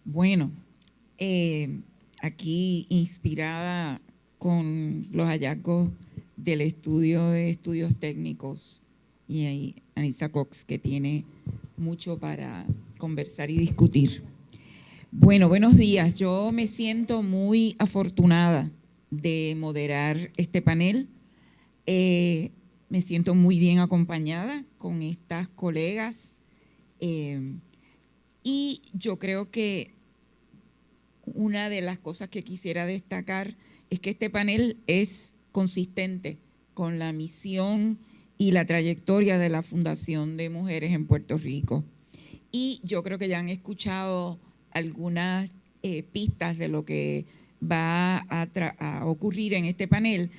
Bueno, aquí inspirada con los hallazgos del estudio de estudios técnicos y ahí Anissa Cox, que tiene mucho para conversar y discutir. Bueno, buenos días. Yo me siento muy afortunada de moderar este panel. Me siento muy bien acompañada con estas colegas y yo creo que una de las cosas que quisiera destacar es que este panel es consistente con la misión y la trayectoria de la Fundación de Mujeres en Puerto Rico. Y yo creo que ya han escuchado algunas pistas de lo que va a ocurrir en este panel.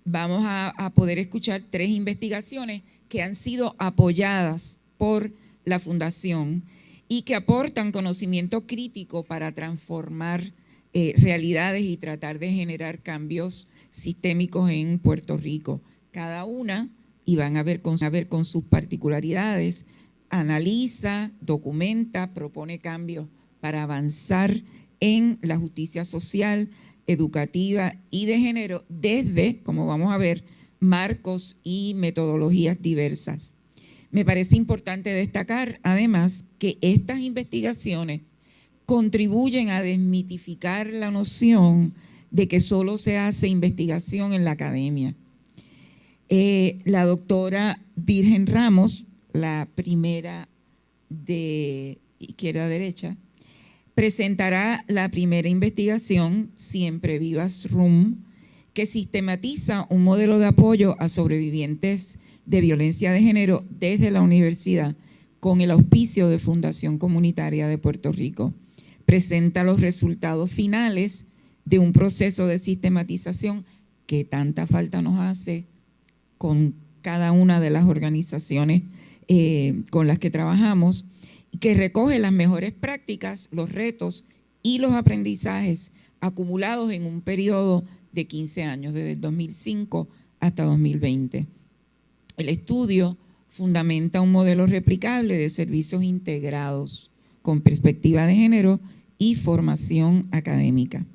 Vamos a poder escuchar 3 investigaciones que han sido apoyadas por la Fundación y que aportan conocimiento crítico para transformar realidades y tratar de generar cambios sistémicos en Puerto Rico. Cada una, y van a ver con sus particularidades, analiza, documenta, propone cambios para avanzar en la justicia social, educativa y de género desde, como vamos a ver, marcos y metodologías diversas. Me parece importante destacar, además, que estas investigaciones contribuyen a desmitificar la noción de que solo se hace investigación en la academia. La doctora Virgen Ramos, la primera de izquierda a derecha, presentará la primera investigación, Siempre Vivas Room, que sistematiza un modelo de apoyo a sobrevivientes de violencia de género desde la universidad con el auspicio de Fundación Comunitaria de Puerto Rico. Presenta los resultados finales de un proceso de sistematización que tanta falta nos hace con cada una de las organizaciones con las que trabajamos, que recoge las mejores prácticas, los retos y los aprendizajes acumulados en un periodo de 15 años, desde el 2005 hasta 2020. El estudio fundamenta un modelo replicable de servicios integrados con perspectiva de género y formación académica.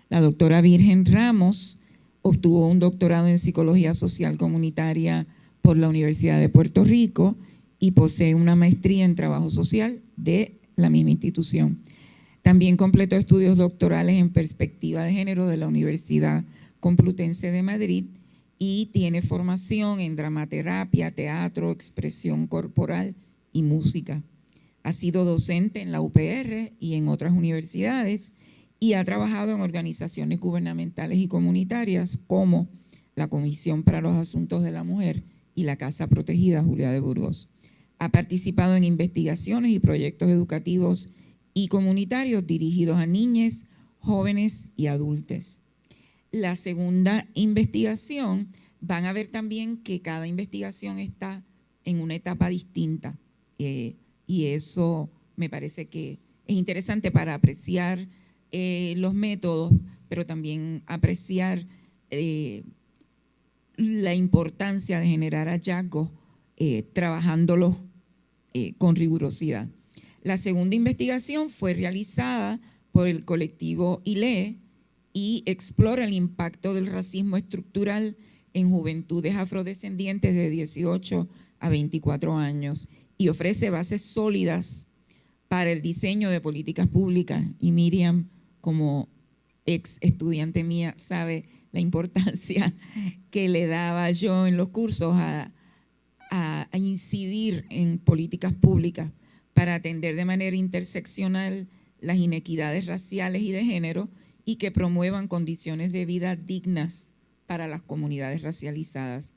La doctora Virgen Ramos obtuvo un doctorado en Psicología Social Comunitaria por la Universidad de Puerto Rico y posee una maestría en Trabajo Social de la misma institución. También completó estudios doctorales en Perspectiva de Género de la Universidad Complutense de Madrid y tiene formación en dramaterapia, teatro, expresión corporal y música. Ha sido docente en la UPR y en otras universidades y ha trabajado en organizaciones gubernamentales y comunitarias como la Comisión para los Asuntos de la Mujer y la Casa Protegida Julia de Burgos. Ha participado en investigaciones y proyectos educativos y comunitarios dirigidos a niñas, jóvenes y adultos. La segunda investigación, van a ver también que cada investigación está en una etapa distinta y eso me parece que es interesante para apreciar los métodos, pero también apreciar la importancia de generar hallazgos trabajándolos con rigurosidad. La segunda investigación fue realizada por el colectivo ILE y explora el impacto del racismo estructural en juventudes afrodescendientes de 18 a 24 años y ofrece bases sólidas para el diseño de políticas públicas. Y Miriam, como ex estudiante mía, sabe la importancia que le daba yo en los cursos a incidir en políticas públicas para atender de manera interseccional las inequidades raciales y de género y que promuevan condiciones de vida dignas para las comunidades racializadas.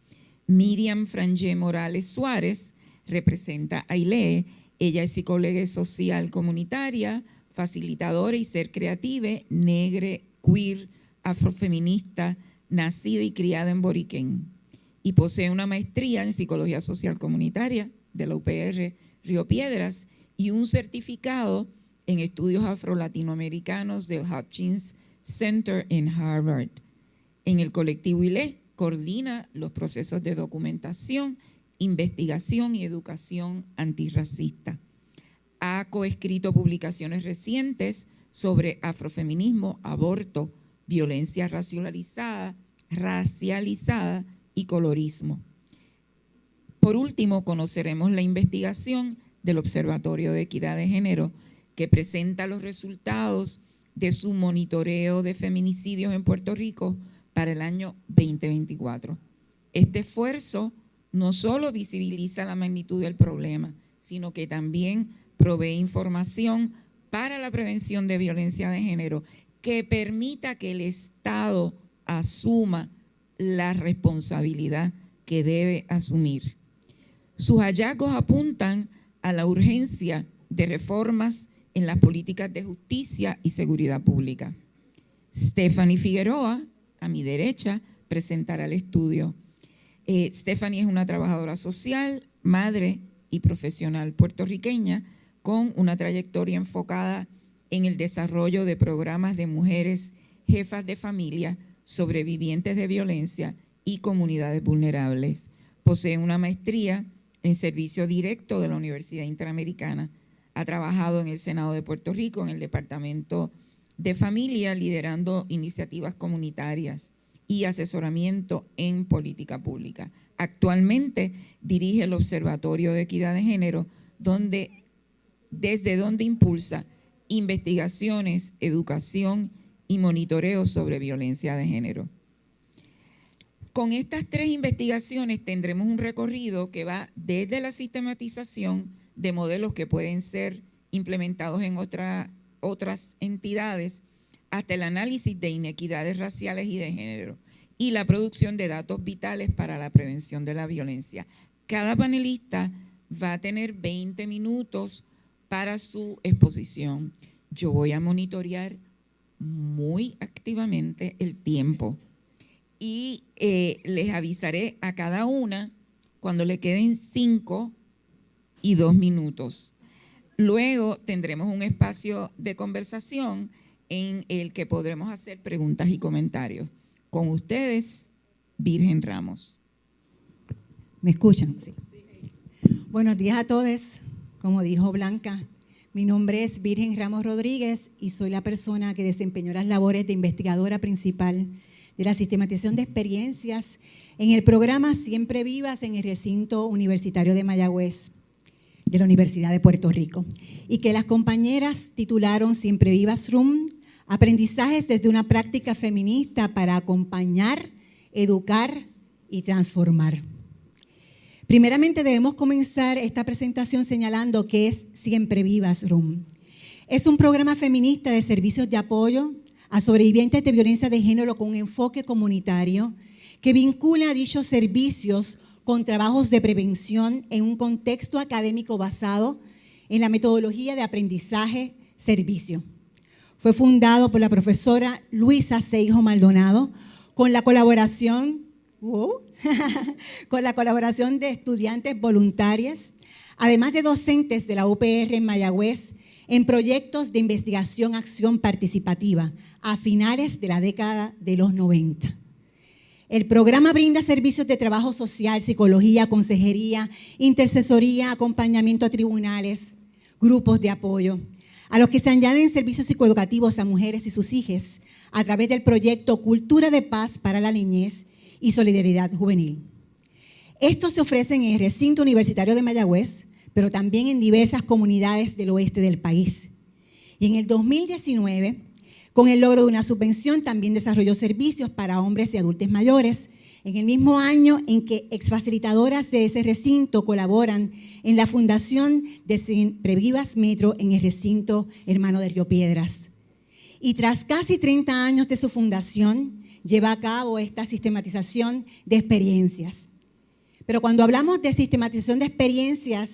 Miriam Frangé Morales Suárez representa a ILE. Ella es psicóloga social comunitaria, facilitadora y ser creativa, negra, queer, afrofeminista, nacida y criada en Boriquén. Y posee una maestría en Psicología Social Comunitaria de la UPR Río Piedras y un certificado en estudios afro-latinoamericanos del Hutchins Center en Harvard. En el colectivo ILE coordina los procesos de documentación, investigación y educación antirracista. Ha coescrito publicaciones recientes sobre afrofeminismo, aborto, violencia racializada y colorismo. Por último, conoceremos la investigación del Observatorio de Equidad de Género, que presenta los resultados de su monitoreo de feminicidios en Puerto Rico para el año 2024. Este esfuerzo no solo visibiliza la magnitud del problema, sino que también provee información para la prevención de violencia de género que permita que el Estado asuma la responsabilidad que debe asumir. Sus hallazgos apuntan a la urgencia de reformas en las políticas de justicia y seguridad pública. Stephanie Figueroa, a mi derecha, presentará el estudio. Stephanie es una trabajadora social, madre y profesional puertorriqueña con una trayectoria enfocada en el desarrollo de programas de mujeres jefas de familia, sobrevivientes de violencia y comunidades vulnerables. Posee una maestría en servicio directo de la Universidad Interamericana. Ha trabajado en el Senado de Puerto Rico, en el Departamento de Familia, liderando iniciativas comunitarias y asesoramiento en política pública. Actualmente dirige el Observatorio de Equidad de Género, desde donde impulsa investigaciones, educación y monitoreo sobre violencia de género. Con estas 3 investigaciones tendremos un recorrido que va desde la sistematización de modelos que pueden ser implementados en otras entidades hasta el análisis de inequidades raciales y de género y la producción de datos vitales para la prevención de la violencia. Cada panelista va a tener 20 minutos para su exposición. Yo voy a monitorear muy activamente el tiempo y les avisaré a cada una cuando le queden 5 y 2 minutos. Luego tendremos un espacio de conversación en el que podremos hacer preguntas y comentarios. Con ustedes, Virgen Ramos. ¿Me escuchan? Sí. Buenos días a todos. Como dijo Blanca, mi nombre es Virgen Ramos Rodríguez y soy la persona que desempeñó las labores de investigadora principal de la sistematización de experiencias en el programa Siempre Vivas en el recinto universitario de Mayagüez, de la Universidad de Puerto Rico, y que las compañeras titularon Siempre Vivas Room, aprendizajes desde una práctica feminista para acompañar, educar y transformar. Primeramente debemos comenzar esta presentación señalando que es Siempre Vivas Room. Es un programa feminista de servicios de apoyo a sobrevivientes de violencia de género con un enfoque comunitario que vincula dichos servicios con trabajos de prevención en un contexto académico basado en la metodología de aprendizaje-servicio. Fue fundado por la profesora Luisa Seijo Maldonado con la colaboración de estudiantes voluntarias, además de docentes de la UPR en Mayagüez, en proyectos de investigación-acción participativa a finales de la década de los 90. El programa brinda servicios de trabajo social, psicología, consejería, intercesoría, acompañamiento a tribunales, grupos de apoyo, a los que se añaden servicios psicoeducativos a mujeres y sus hijas a través del proyecto Cultura de Paz para la Niñez y Solidaridad Juvenil. Estos se ofrecen en el recinto universitario de Mayagüez, pero también en diversas comunidades del oeste del país. Y en el 2019, con el logro de una subvención, también desarrolló servicios para hombres y adultos mayores, en el mismo año en que exfacilitadoras de ese recinto colaboran en la fundación de Siempre Vivas Metro en el recinto hermano de Río Piedras. Y tras casi 30 años de su fundación, lleva a cabo esta sistematización de experiencias. Pero cuando hablamos de sistematización de experiencias,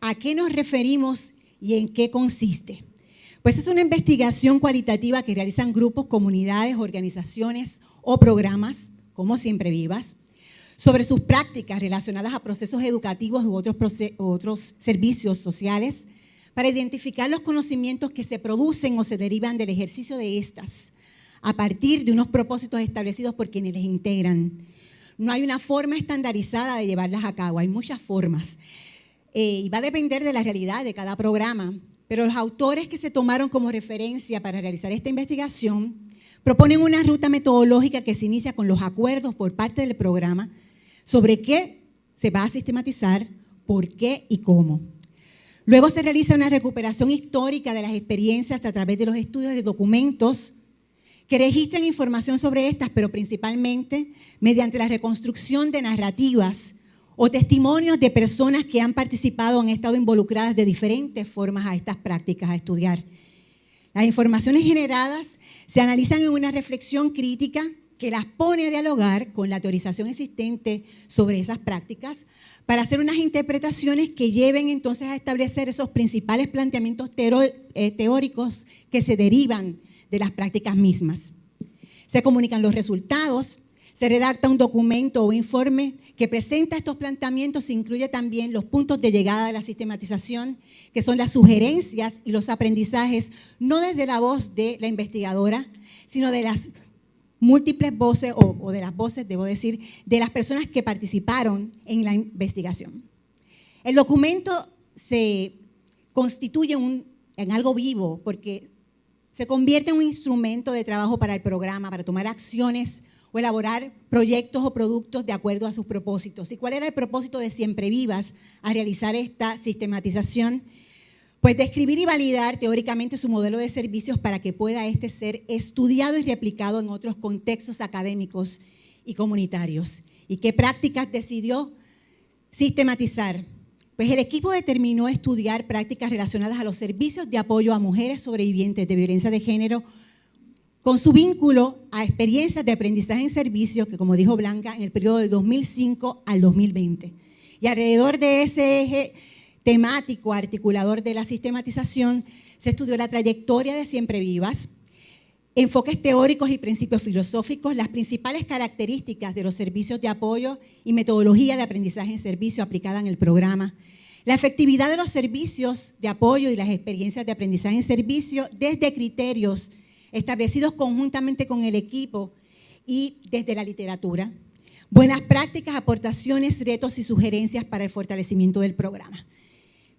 ¿a qué nos referimos y en qué consiste? Pues es una investigación cualitativa que realizan grupos, comunidades, organizaciones o programas, como Siempre Vivas, sobre sus prácticas relacionadas a procesos educativos u otros servicios sociales, para identificar los conocimientos que se producen o se derivan del ejercicio de estas, a partir de unos propósitos establecidos por quienes les integran. No hay una forma estandarizada de llevarlas a cabo, hay muchas formas. Y va a depender de la realidad de cada programa, pero los autores que se tomaron como referencia para realizar esta investigación proponen una ruta metodológica que se inicia con los acuerdos por parte del programa sobre qué se va a sistematizar, por qué y cómo. Luego se realiza una recuperación histórica de las experiencias a través de los estudios de documentos que registran información sobre estas, pero principalmente mediante la reconstrucción de narrativas o testimonios de personas que han participado o han estado involucradas de diferentes formas a estas prácticas a estudiar. Las informaciones generadas se analizan en una reflexión crítica que las pone a dialogar con la teorización existente sobre esas prácticas para hacer unas interpretaciones que lleven entonces a establecer esos principales planteamientos teóricos que se derivan de las prácticas mismas. Se comunican los resultados, se redacta un documento o informe que presenta estos planteamientos, incluye también los puntos de llegada de la sistematización, que son las sugerencias y los aprendizajes, no desde la voz de la investigadora, sino de las múltiples voces, o de las voces, debo decir, de las personas que participaron en la investigación. El documento se constituye en algo vivo, porque se convierte en un instrumento de trabajo para el programa, para tomar acciones o elaborar proyectos o productos de acuerdo a sus propósitos. ¿Y cuál era el propósito de Siempre Vivas a realizar esta sistematización? Pues describir y validar teóricamente su modelo de servicios para que pueda ser estudiado y replicado en otros contextos académicos y comunitarios. ¿Y qué prácticas decidió sistematizar? Pues el equipo determinó estudiar prácticas relacionadas a los servicios de apoyo a mujeres sobrevivientes de violencia de género con su vínculo a experiencias de aprendizaje en servicios, que como dijo Blanca, en el periodo de 2005 al 2020. Y alrededor de ese eje temático articulador de la sistematización, se estudió la trayectoria de Siempre Vivas, enfoques teóricos y principios filosóficos, las principales características de los servicios de apoyo y metodología de aprendizaje en servicio aplicada en el programa, la efectividad de los servicios de apoyo y las experiencias de aprendizaje en servicio desde criterios establecidos conjuntamente con el equipo y desde la literatura, buenas prácticas, aportaciones, retos y sugerencias para el fortalecimiento del programa.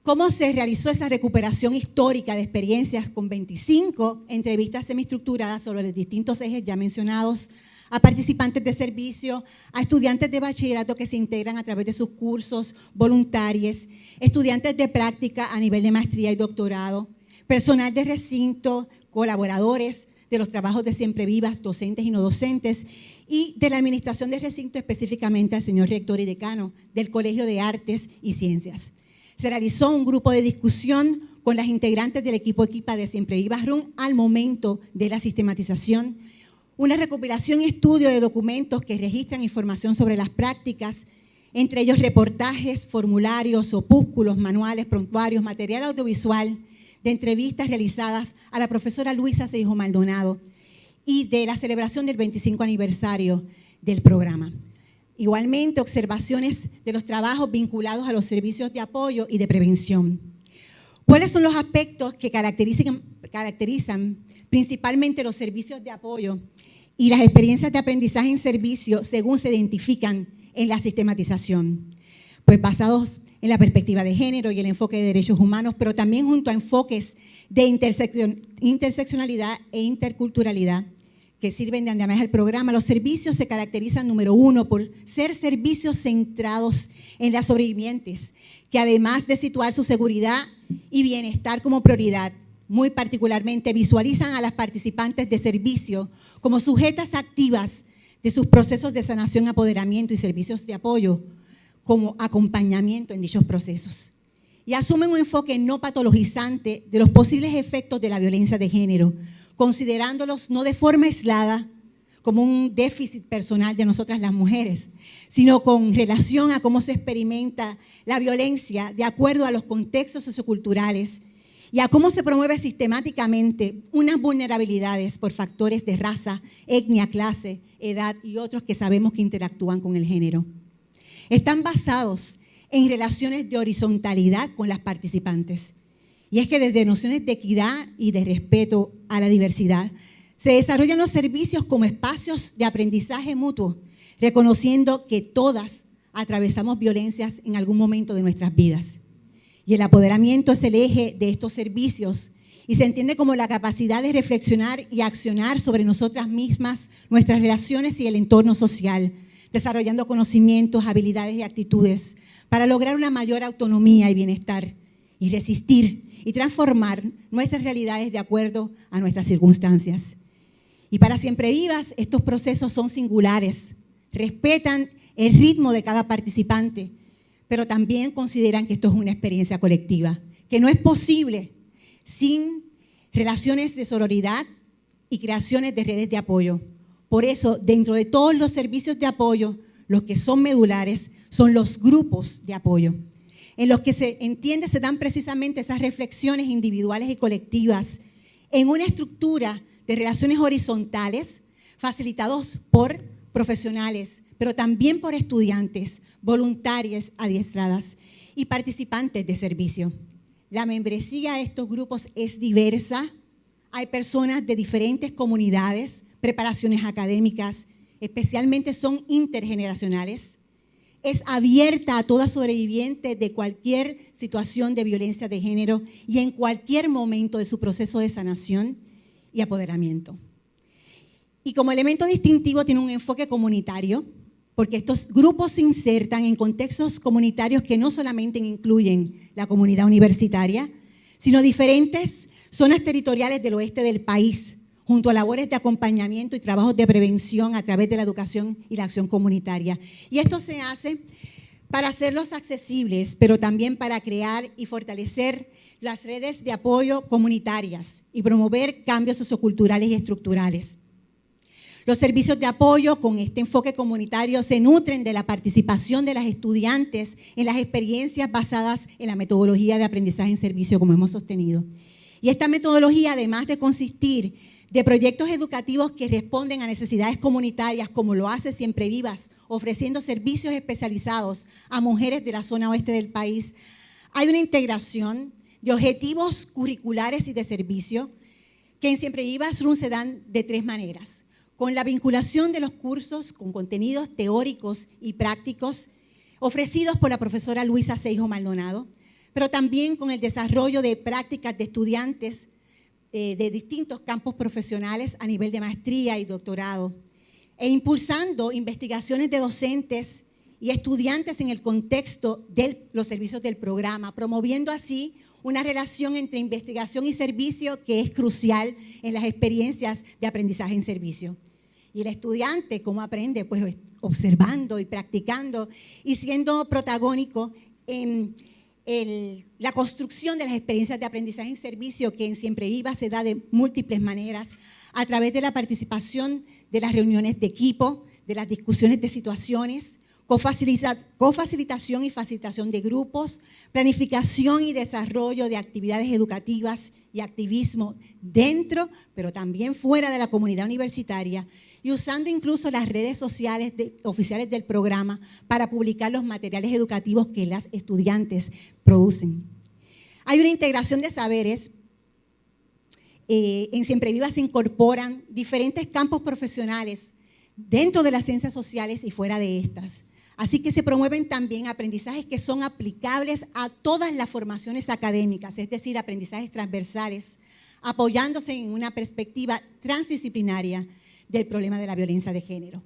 ¿Cómo se realizó esa recuperación histórica de experiencias con 25 entrevistas semiestructuradas sobre los distintos ejes ya mencionados, a participantes de servicio, a estudiantes de bachillerato que se integran a través de sus cursos, voluntarios, estudiantes de práctica a nivel de maestría y doctorado, personal de recinto, colaboradores de los trabajos de Siempre Vivas, docentes y no docentes, y de la administración de recinto, específicamente al señor rector y decano del Colegio de Artes y Ciencias. Se realizó un grupo de discusión con las integrantes del equipo EQUIPA de Siempre Vivas RUN al momento de la sistematización, una recopilación y estudio de documentos que registran información sobre las prácticas, entre ellos reportajes, formularios, opúsculos, manuales, prontuarios, material audiovisual de entrevistas realizadas a la profesora Luisa Seijo Maldonado y de la celebración del 25 aniversario del programa. Igualmente, observaciones de los trabajos vinculados a los servicios de apoyo y de prevención. ¿Cuáles son los aspectos que caracterizan principalmente los servicios de apoyo y las experiencias de aprendizaje en servicio según se identifican en la sistematización? Pues basados en la perspectiva de género y el enfoque de derechos humanos, pero también junto a enfoques de interseccionalidad e interculturalidad que sirven de andamiaje al programa. Los servicios se caracterizan, número uno, por ser servicios centrados en las sobrevivientes, que además de situar su seguridad y bienestar como prioridad, muy particularmente visualizan a las participantes de servicio como sujetas activas de sus procesos de sanación, apoderamiento y servicios de apoyo, como acompañamiento en dichos procesos. Y asumen un enfoque no patologizante de los posibles efectos de la violencia de género, considerándolos no de forma aislada como un déficit personal de nosotras las mujeres, sino con relación a cómo se experimenta la violencia de acuerdo a los contextos socioculturales y a cómo se promueve sistemáticamente unas vulnerabilidades por factores de raza, etnia, clase, edad y otros que sabemos que interactúan con el género. Están basados en relaciones de horizontalidad con las participantes. Y es que desde nociones de equidad y de respeto a la diversidad, se desarrollan los servicios como espacios de aprendizaje mutuo, reconociendo que todas atravesamos violencias en algún momento de nuestras vidas. y el apoderamiento es el eje de estos servicios y se entiende como la capacidad de reflexionar y accionar sobre nosotras mismas, nuestras relaciones y el entorno social, desarrollando conocimientos, habilidades y actitudes para lograr una mayor autonomía y bienestar y resistir y transformar nuestras realidades de acuerdo a nuestras circunstancias. Y para Siempre Vivas, estos procesos son singulares, respetan el ritmo de cada participante, pero también consideran que esto es una experiencia colectiva, que no es posible sin relaciones de sororidad y creaciones de redes de apoyo. Por eso, dentro de todos los servicios de apoyo, los que son medulares son los grupos de apoyo, en los que se dan precisamente esas reflexiones individuales y colectivas en una estructura de relaciones horizontales facilitados por profesionales, pero también por estudiantes, voluntarias adiestradas y participantes de servicio. La membresía de estos grupos es diversa, hay personas de diferentes comunidades, preparaciones académicas, especialmente son intergeneracionales, es abierta a toda sobreviviente de cualquier situación de violencia de género y en cualquier momento de su proceso de sanación y apoderamiento. Y como elemento distintivo tiene un enfoque comunitario, porque estos grupos se insertan en contextos comunitarios que no solamente incluyen la comunidad universitaria, sino diferentes zonas territoriales del oeste del país, junto a labores de acompañamiento y trabajos de prevención a través de la educación y la acción comunitaria. Y esto se hace para hacerlos accesibles, pero también para crear y fortalecer las redes de apoyo comunitarias y promover cambios socioculturales y estructurales. Los servicios de apoyo con este enfoque comunitario se nutren de la participación de las estudiantes en las experiencias basadas en la metodología de aprendizaje en servicio, como hemos sostenido. Y esta metodología, además de consistir de proyectos educativos que responden a necesidades comunitarias, como lo hace Siempre Vivas, ofreciendo servicios especializados a mujeres de la zona oeste del país, hay una integración de objetivos curriculares y de servicio que en Siempre Vivas RUN se dan de tres maneras: con la vinculación de los cursos con contenidos teóricos y prácticos ofrecidos por la profesora Luisa Seijo Maldonado, pero también con el desarrollo de prácticas de estudiantes de distintos campos profesionales a nivel de maestría y doctorado, e impulsando investigaciones de docentes y estudiantes en el contexto de los servicios del programa, promoviendo así una relación entre investigación y servicio que es crucial en las experiencias de aprendizaje en servicio. Y el estudiante, ¿cómo aprende? Pues observando y practicando y siendo protagónico en la construcción de las experiencias de aprendizaje en servicio, que en Siempre Viva se da de múltiples maneras, a través de la participación de las reuniones de equipo, de las discusiones de situaciones, cofacilitación y facilitación de grupos, planificación y desarrollo de actividades educativas y activismo dentro, pero también fuera de la comunidad universitaria, y usando incluso las redes sociales oficiales del programa para publicar los materiales educativos que las estudiantes producen. Hay una integración de saberes. En Siempre Viva se incorporan diferentes campos profesionales dentro de las ciencias sociales y fuera de estas. Así que se promueven también aprendizajes que son aplicables a todas las formaciones académicas, es decir, aprendizajes transversales, apoyándose en una perspectiva transdisciplinaria del problema de la violencia de género.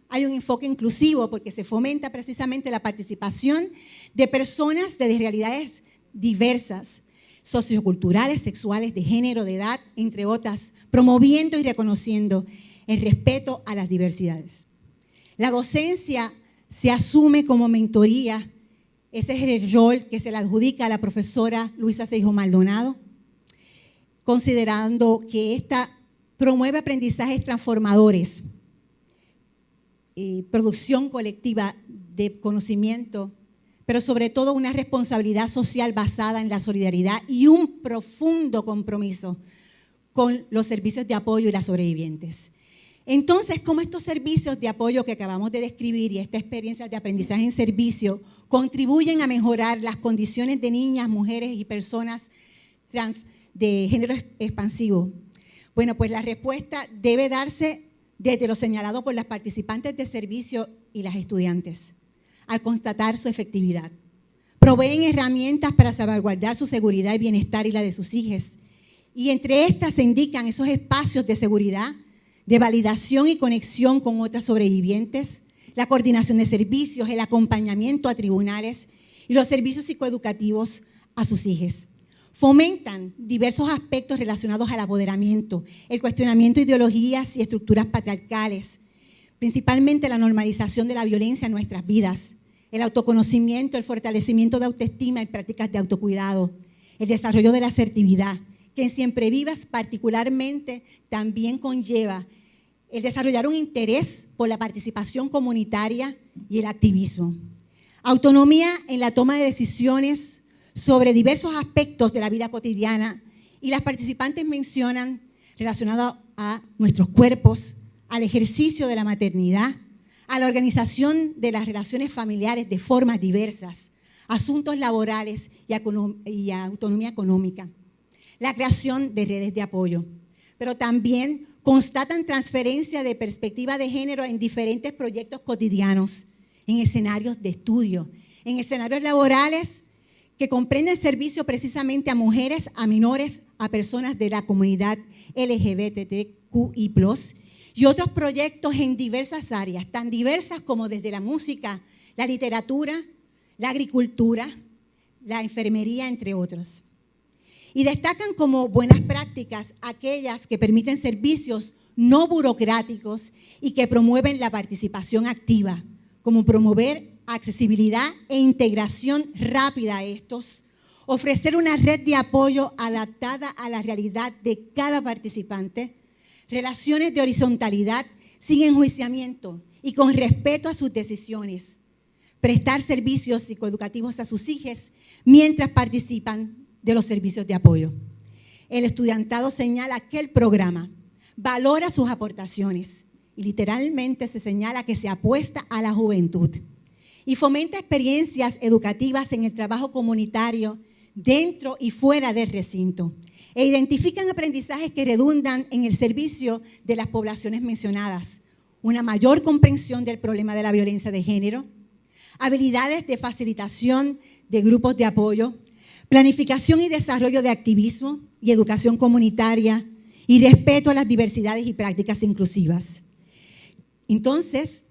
Hay un enfoque inclusivo porque se fomenta precisamente la participación de personas de realidades diversas, socioculturales, sexuales, de género, de edad, entre otras, promoviendo y reconociendo el respeto a las diversidades. La docencia se asume como mentoría, ese es el rol que se le adjudica a la profesora Luisa Seijo Maldonado, considerando que esta promueve aprendizajes transformadores, producción colectiva de conocimiento, pero sobre todo una responsabilidad social basada en la solidaridad y un profundo compromiso con los servicios de apoyo y las sobrevivientes. Entonces, ¿cómo estos servicios de apoyo que acabamos de describir y esta experiencia de aprendizaje en servicio contribuyen a mejorar las condiciones de niñas, mujeres y personas trans de género expansivo? Bueno, pues la respuesta debe darse desde lo señalado por las participantes de servicio y las estudiantes, al constatar su efectividad, proveen herramientas para salvaguardar su seguridad y bienestar y la de sus hijos. Y entre estas se indican esos espacios de seguridad, de validación y conexión con otras sobrevivientes, la coordinación de servicios, el acompañamiento a tribunales y los servicios psicoeducativos a sus hijos. Fomentan diversos aspectos relacionados al apoderamiento, el cuestionamiento de ideologías y estructuras patriarcales, principalmente la normalización de la violencia en nuestras vidas, el autoconocimiento, el fortalecimiento de autoestima y prácticas de autocuidado, el desarrollo de la asertividad, que en Siempre Vivas particularmente también conlleva el desarrollar un interés por la participación comunitaria y el activismo. Autonomía en la toma de decisiones sobre diversos aspectos de la vida cotidiana, y las participantes mencionan relacionado a nuestros cuerpos, al ejercicio de la maternidad, a la organización de las relaciones familiares de formas diversas, asuntos laborales y autonomía económica, la creación de redes de apoyo, pero también constatan transferencia de perspectiva de género en diferentes proyectos cotidianos, en escenarios de estudio, en escenarios laborales que comprenden servicio precisamente a mujeres, a menores, a personas de la comunidad LGBTQI+, y otros proyectos en diversas áreas, tan diversas como desde la música, la literatura, la agricultura, la enfermería, entre otros. Y destacan como buenas prácticas aquellas que permiten servicios no burocráticos y que promueven la participación activa, como promover accesibilidad e integración rápida a estos, ofrecer una red de apoyo adaptada a la realidad de cada participante, relaciones de horizontalidad sin enjuiciamiento y con respeto a sus decisiones, prestar servicios psicoeducativos a sus hijos mientras participan de los servicios de apoyo. El estudiantado señala que el programa valora sus aportaciones y literalmente se señala que se apuesta a la juventud y fomenta experiencias educativas en el trabajo comunitario dentro y fuera del recinto, e identifican aprendizajes que redundan en el servicio de las poblaciones mencionadas, una mayor comprensión del problema de la violencia de género, habilidades de facilitación de grupos de apoyo, planificación y desarrollo de activismo y educación comunitaria y respeto a las diversidades y prácticas inclusivas. Entonces,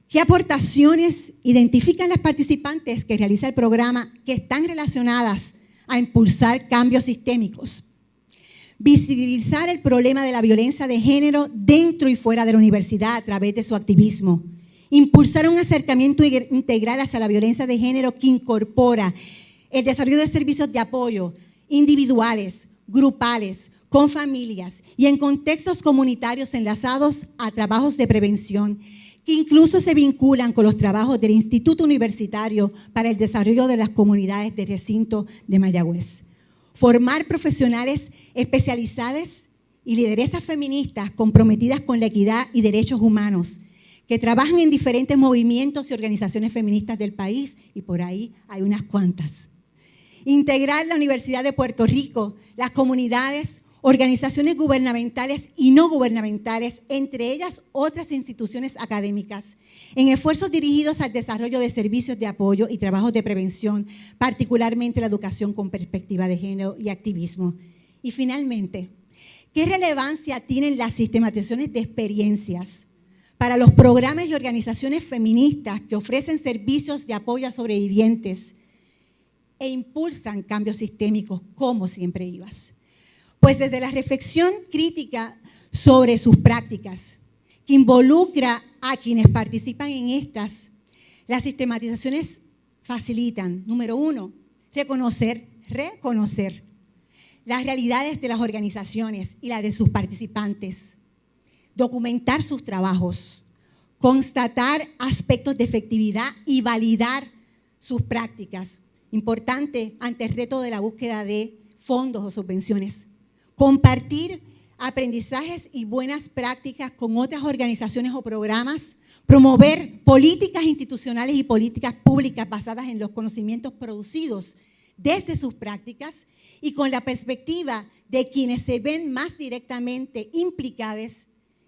¿qué aportaciones identifican las participantes que realiza el programa que están relacionadas a impulsar cambios sistémicos? Visibilizar el problema de la violencia de género dentro y fuera de la universidad a través de su activismo. Impulsar un acercamiento integral hacia la violencia de género que incorpora el desarrollo de servicios de apoyo individuales, grupales, con familias y en contextos comunitarios enlazados a trabajos de prevención que incluso se vinculan con los trabajos del Instituto Universitario para el Desarrollo de las Comunidades de Recinto de Mayagüez. Formar profesionales especializadas y lideresas feministas comprometidas con la equidad y derechos humanos, que trabajan en diferentes movimientos y organizaciones feministas del país, y por ahí hay unas cuantas. Integrar la Universidad de Puerto Rico, las comunidades, organizaciones gubernamentales y no gubernamentales, entre ellas otras instituciones académicas, en esfuerzos dirigidos al desarrollo de servicios de apoyo y trabajos de prevención, particularmente la educación con perspectiva de género y activismo. Y finalmente, ¿qué relevancia tienen las sistematizaciones de experiencias para los programas y organizaciones feministas que ofrecen servicios de apoyo a sobrevivientes e impulsan cambios sistémicos como Siempre Vivas? Pues desde la reflexión crítica sobre sus prácticas, que involucra a quienes participan en estas, las sistematizaciones facilitan, número uno, reconocer las realidades de las organizaciones y las de sus participantes, documentar sus trabajos, constatar aspectos de efectividad y validar sus prácticas. Importante ante el reto de la búsqueda de fondos o subvenciones. Compartir aprendizajes y buenas prácticas con otras organizaciones o programas. Promover políticas institucionales y políticas públicas basadas en los conocimientos producidos desde sus prácticas y con la perspectiva de quienes se ven más directamente implicados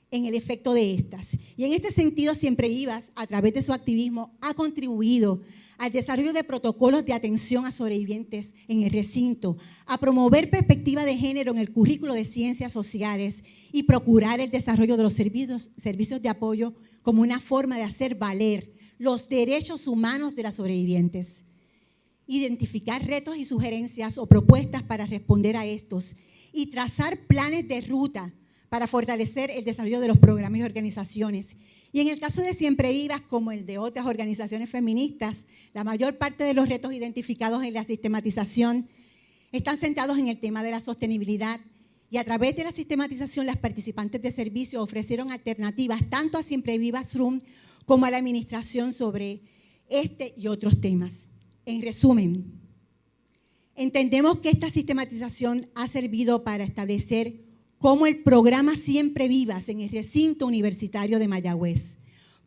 en el efecto de estas. Y en este sentido, Siempre Vivas, a través de su activismo, ha contribuido al desarrollo de protocolos de atención a sobrevivientes en el recinto, a promover perspectiva de género en el currículo de ciencias sociales y procurar el desarrollo de los servicios de apoyo como una forma de hacer valer los derechos humanos de las sobrevivientes. Identificar retos y sugerencias o propuestas para responder a estos y trazar planes de ruta para fortalecer el desarrollo de los programas y organizaciones. Y en el caso de Siempre Vivas, como el de otras organizaciones feministas, la mayor parte de los retos identificados en la sistematización están centrados en el tema de la sostenibilidad, y a través de la sistematización las participantes de servicio ofrecieron alternativas tanto a Siempre Vivas Room como a la administración sobre este y otros temas. En resumen, entendemos que esta sistematización ha servido para establecer cómo el programa Siempre Vivas en el recinto universitario de Mayagüez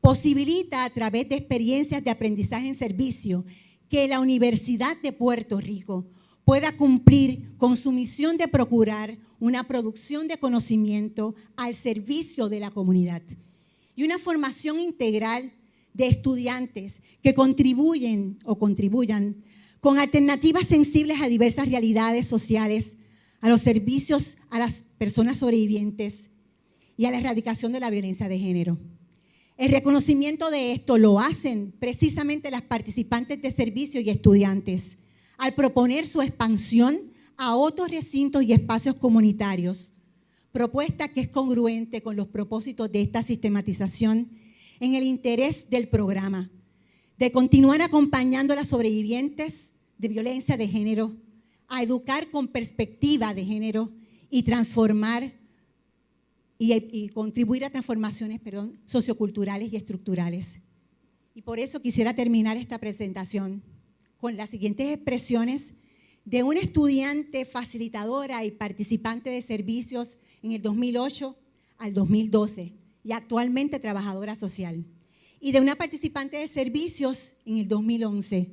posibilita a través de experiencias de aprendizaje en servicio que la Universidad de Puerto Rico pueda cumplir con su misión de procurar una producción de conocimiento al servicio de la comunidad y una formación integral de estudiantes que contribuyan con alternativas sensibles a diversas realidades sociales, a los servicios a las personas sobrevivientes y a la erradicación de la violencia de género. El reconocimiento de esto lo hacen precisamente las participantes de servicio y estudiantes al proponer su expansión a otros recintos y espacios comunitarios, propuesta que es congruente con los propósitos de esta sistematización en el interés del programa, de continuar acompañando a las sobrevivientes de violencia de género, a educar con perspectiva de género y transformar y contribuir a transformaciones, socioculturales y estructurales. Y por eso quisiera terminar esta presentación con las siguientes expresiones de una estudiante facilitadora y participante de servicios en el 2008 al 2012 y actualmente trabajadora social, y de una participante de servicios en el 2011.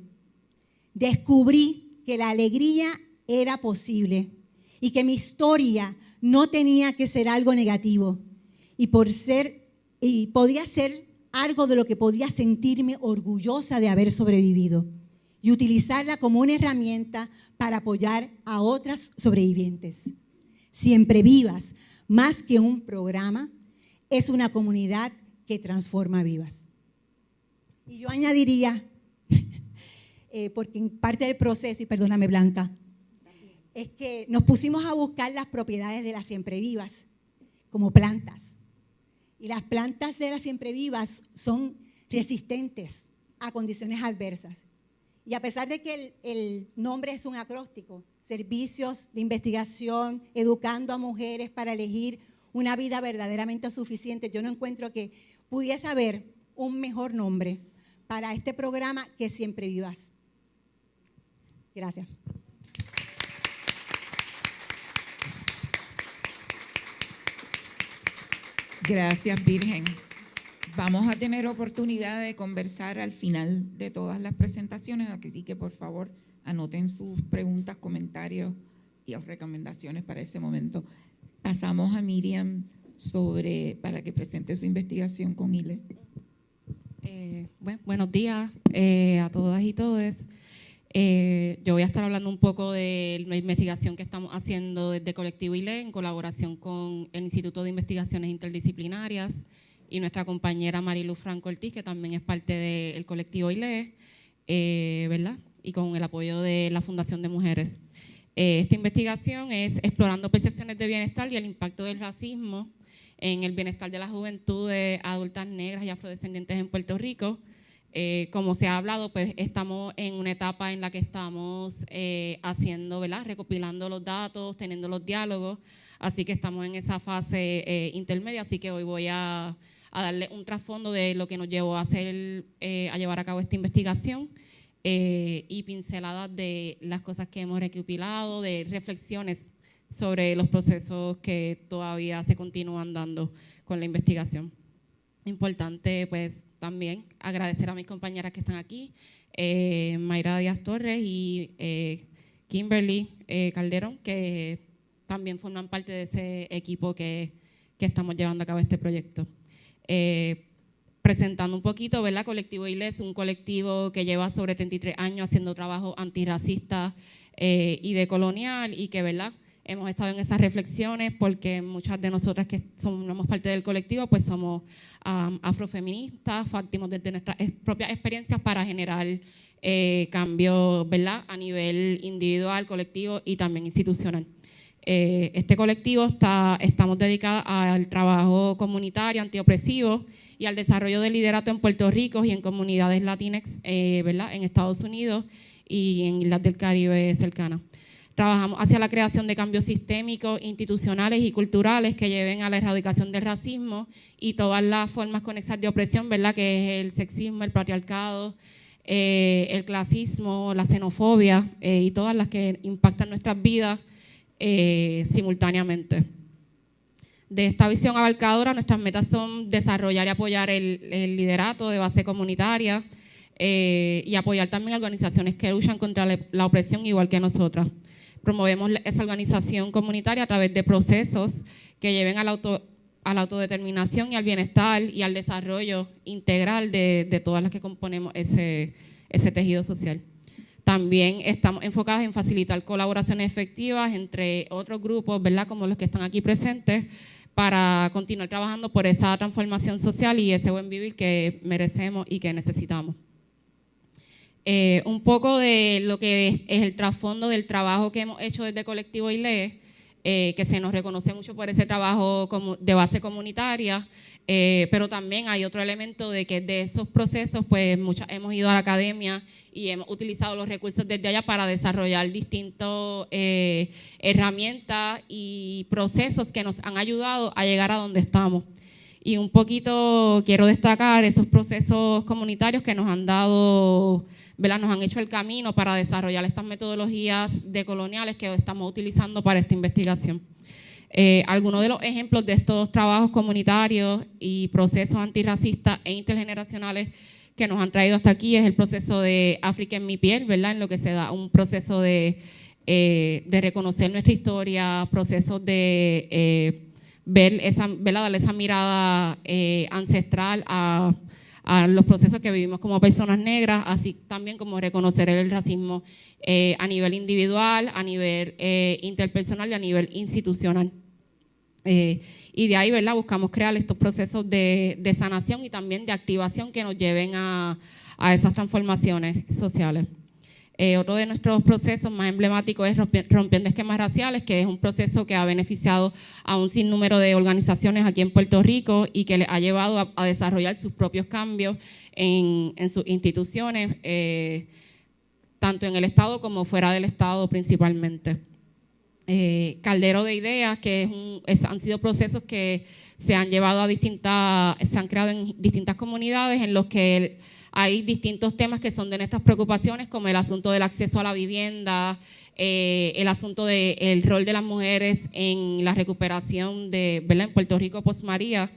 Descubrí que la alegría era posible y que mi historia no tenía que ser algo negativo y podía ser algo de lo que podía sentirme orgullosa de haber sobrevivido y utilizarla como una herramienta para apoyar a otras sobrevivientes. Siempre Vivas, más que un programa, es una comunidad que transforma vidas. Y yo añadiría, porque en parte del proceso, y perdóname Blanca, es que nos pusimos a buscar las propiedades de las Siempre Vivas como plantas. Y las plantas de las Siempre Vivas son resistentes a condiciones adversas. Y a pesar de que el nombre es un acróstico, servicios de investigación, educando a mujeres para elegir una vida verdaderamente suficiente, yo no encuentro que pudiese haber un mejor nombre para este programa que Siempre Vivas. Gracias. Gracias, Virgen. Vamos a tener oportunidad de conversar al final de todas las presentaciones, así que por favor anoten sus preguntas, comentarios y recomendaciones para ese momento. Pasamos a Miriam para que presente su investigación con ILE. Buenos días a todas y todos. Yo voy a estar hablando un poco de la investigación que estamos haciendo desde Colectivo ILE en colaboración con el Instituto de Investigaciones Interdisciplinarias y nuestra compañera Mariluz Franco Ortiz, que también es parte del Colectivo ILE, ¿verdad? Y con el apoyo de la Fundación de Mujeres. Esta investigación es explorando percepciones de bienestar y el impacto del racismo en el bienestar de las juventudes adultas negras y afrodescendientes en Puerto Rico. Como se ha hablado, pues estamos en una etapa en la que estamos haciendo, ¿verdad? Recopilando los datos, teniendo los diálogos, así que estamos en esa fase intermedia, así que hoy voy a darle un trasfondo de lo que nos llevó a llevar a cabo esta investigación y pinceladas de las cosas que hemos recopilado, de reflexiones sobre los procesos que todavía se continúan dando con la investigación. Importante, pues, también agradecer a mis compañeras que están aquí, Mayra Díaz Torres y Kimberly Calderón, que también forman parte de ese equipo que estamos llevando a cabo este proyecto. Presentando un poquito, ¿verdad? Colectivo ILE es un colectivo que lleva sobre 33 años haciendo trabajo antirracista y decolonial, y que, ¿verdad?, hemos estado en esas reflexiones porque muchas de nosotras que somos parte del colectivo pues somos afrofeministas, partimos desde nuestras propias experiencias para generar cambios, ¿verdad?, a nivel individual, colectivo y también institucional. Este colectivo estamos dedicados al trabajo comunitario antiopresivo y al desarrollo del liderato en Puerto Rico y en comunidades latinas, ¿verdad?, en Estados Unidos y en islas del Caribe cercanas. Trabajamos hacia la creación de cambios sistémicos, institucionales y culturales que lleven a la erradicación del racismo y todas las formas conexas de opresión, ¿verdad?, que es el sexismo, el patriarcado, el clasismo, la xenofobia y todas las que impactan nuestras vidas simultáneamente. De esta visión abarcadora, nuestras metas son desarrollar y apoyar el liderato de base comunitaria y apoyar también organizaciones que luchan contra la opresión igual que nosotras. Promovemos esa organización comunitaria a través de procesos que lleven a la autodeterminación y al bienestar y al desarrollo integral de todas las que componemos ese tejido social. También estamos enfocadas en facilitar colaboraciones efectivas entre otros grupos, ¿verdad?, como los que están aquí presentes, para continuar trabajando por esa transformación social y ese buen vivir que merecemos y que necesitamos. Un poco de lo que es el trasfondo del trabajo que hemos hecho desde Colectivo ILE, que se nos reconoce mucho por ese trabajo de base comunitaria, pero también hay otro elemento de que de esos procesos pues hemos ido a la academia y hemos utilizado los recursos desde allá para desarrollar distintas herramientas y procesos que nos han ayudado a llegar a donde estamos. Y un poquito quiero destacar esos procesos comunitarios que nos han dado, ¿verdad?, nos han hecho el camino para desarrollar estas metodologías decoloniales que estamos utilizando para esta investigación. Algunos de los ejemplos de estos trabajos comunitarios y procesos antirracistas e intergeneracionales que nos han traído hasta aquí es el proceso de África en mi piel, ¿verdad?, en lo que se da un proceso de reconocer nuestra historia, procesos de ver esa, ¿verdad?, darle esa mirada ancestral a los procesos que vivimos como personas negras, así también como reconocer el racismo a nivel individual, a nivel interpersonal y a nivel institucional. Y de ahí, ¿verdad?, buscamos crear estos procesos de sanación y también de activación que nos lleven a esas transformaciones sociales. Otro de nuestros procesos más emblemáticos es Rompiendo Esquemas Raciales, que es un proceso que ha beneficiado a un sinnúmero de organizaciones aquí en Puerto Rico y que les ha llevado a desarrollar sus propios cambios en sus instituciones, tanto en el Estado como fuera del Estado principalmente. Caldero de Ideas, que han sido procesos que se han llevado se han creado en distintas comunidades en los que hay distintos temas que son de nuestras preocupaciones, como el asunto del acceso a la vivienda, el asunto del rol de las mujeres en la recuperación ¿verdad?, en Puerto Rico post María.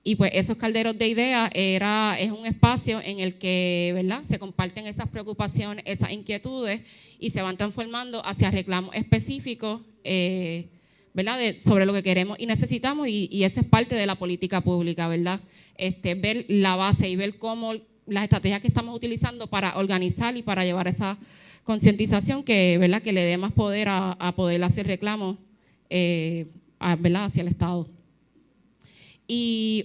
Y pues esos calderos de ideas es un espacio en el que, ¿verdad?, se comparten esas preocupaciones, esas inquietudes y se van transformando hacia reclamos específicos, ¿verdad?, sobre lo que queremos y necesitamos, y esa es parte de la política pública, ¿verdad? Ver la base y ver cómo las estrategias que estamos utilizando para organizar y para llevar esa concientización ¿verdad?, que le dé más poder a poder hacer reclamos, ¿verdad?, hacia el Estado. Y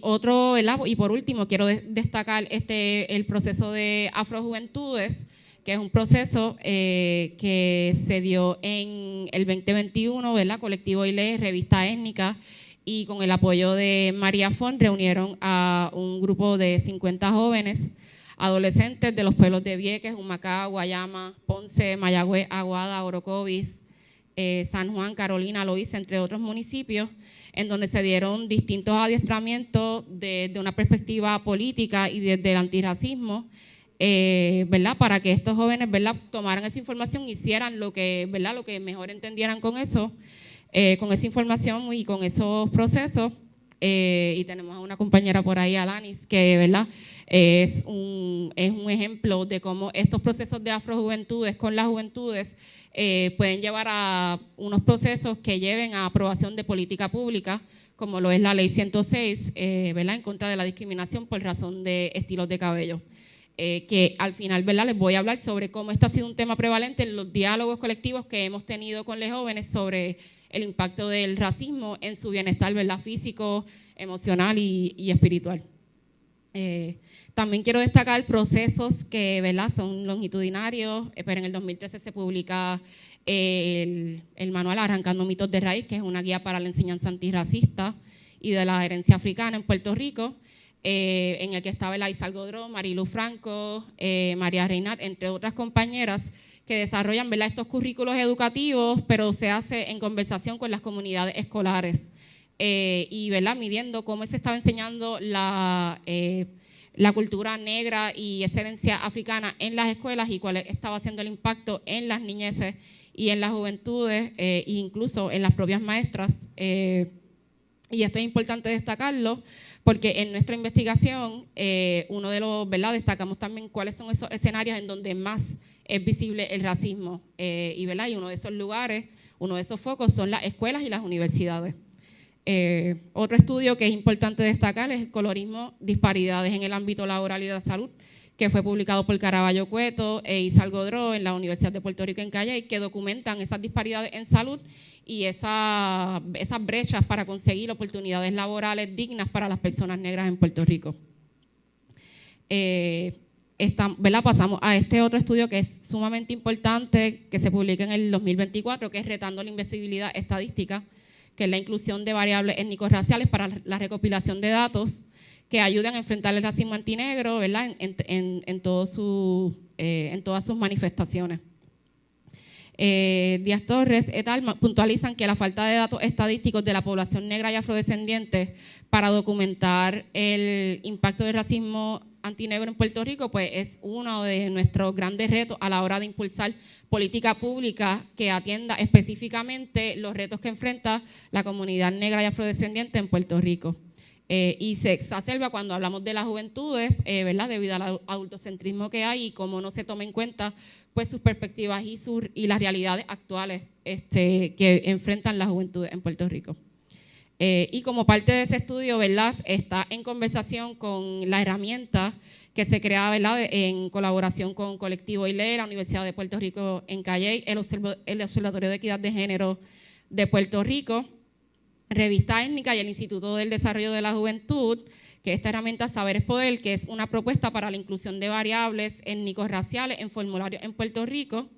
y por último, quiero destacar el proceso de Afrojuventudes, que es un proceso que se dio en el 2021, ¿verdad?, Colectivo ILE, Revista Étnica, y con el apoyo de María Font reunieron a un grupo de 50 jóvenes adolescentes de los pueblos de Vieques, Humacao, Guayama, Ponce, Mayagüez, Aguada, Orocovis, San Juan, Carolina, Loíza, entre otros municipios, en donde se dieron distintos adiestramientos desde una perspectiva política y desde el antirracismo, ¿verdad?, para que estos jóvenes, ¿verdad?, tomaran esa información, hicieran lo que mejor entendieran con eso, con esa información y con esos procesos. Y tenemos a una compañera por ahí, Alanis, que, ¿verdad?, es un ejemplo de cómo estos procesos de afrojuventudes con las juventudes pueden llevar a unos procesos que lleven a aprobación de política pública, como lo es la Ley 106, ¿verdad?, en contra de la discriminación por razón de estilos de cabello. Que al final, ¿verdad?, les voy a hablar sobre cómo este ha sido un tema prevalente en los diálogos colectivos que hemos tenido con los jóvenes sobre el impacto del racismo en su bienestar, ¿verdad?, físico, emocional y espiritual. También quiero destacar procesos que, ¿verdad?, son longitudinarios, pero en el 2013 se publica el manual Arrancando mitos de raíz, que es una guía para la enseñanza antirracista y de la herencia africana en Puerto Rico, en el que estaba Elisa Algodró, Marilu Franco, María Reinat, entre otras compañeras que desarrollan, ¿verdad?, estos currículos educativos, pero se hace en conversación con las comunidades escolares y, ¿verdad?, midiendo cómo se estaba enseñando la cultura negra y esa herencia africana en las escuelas y cuál estaba haciendo el impacto en las niñeces y en las juventudes e incluso en las propias maestras. Y esto es importante destacarlo porque en nuestra investigación, uno de los, ¿verdad?, destacamos también cuáles son esos escenarios en donde más es visible el racismo. ¿Verdad?, y uno de esos lugares, uno de esos focos son las escuelas y las universidades. Otro estudio que es importante destacar es el colorismo, disparidades en el ámbito laboral y de la salud, que fue publicado por Caraballo Cueto e Isa Algodró en la Universidad de Puerto Rico en Calley, que documentan esas disparidades en salud y esas brechas para conseguir oportunidades laborales dignas para las personas negras en Puerto Rico. ¿Verdad? Pasamos a este otro estudio que es sumamente importante, que se publica en el 2024, que es Retando la Invisibilidad Estadística, que es la inclusión de variables étnico-raciales para la recopilación de datos que ayuden a enfrentar el racismo antinegro, ¿verdad?, en todas sus manifestaciones. Díaz Torres et al. Puntualizan que la falta de datos estadísticos de la población negra y afrodescendiente para documentar el impacto del racismo antinegro en Puerto Rico, pues es uno de nuestros grandes retos a la hora de impulsar política pública que atienda específicamente los retos que enfrenta la comunidad negra y afrodescendiente en Puerto Rico. Y se exacerba cuando hablamos de las juventudes, ¿verdad?, debido al adultocentrismo que hay y cómo no se toma en cuenta pues sus perspectivas y las realidades actuales que enfrentan las juventudes en Puerto Rico. Y como parte de ese estudio, ¿verdad?, está en conversación con la herramienta que se crea, ¿verdad?, en colaboración con Colectivo ILE, la Universidad de Puerto Rico en Calley, el Observatorio de Equidad de Género de Puerto Rico, Revista Étnica y el Instituto del Desarrollo de la Juventud, que esta herramienta Saber es Poder, que es una propuesta para la inclusión de variables étnico-raciales en formularios en Puerto Rico,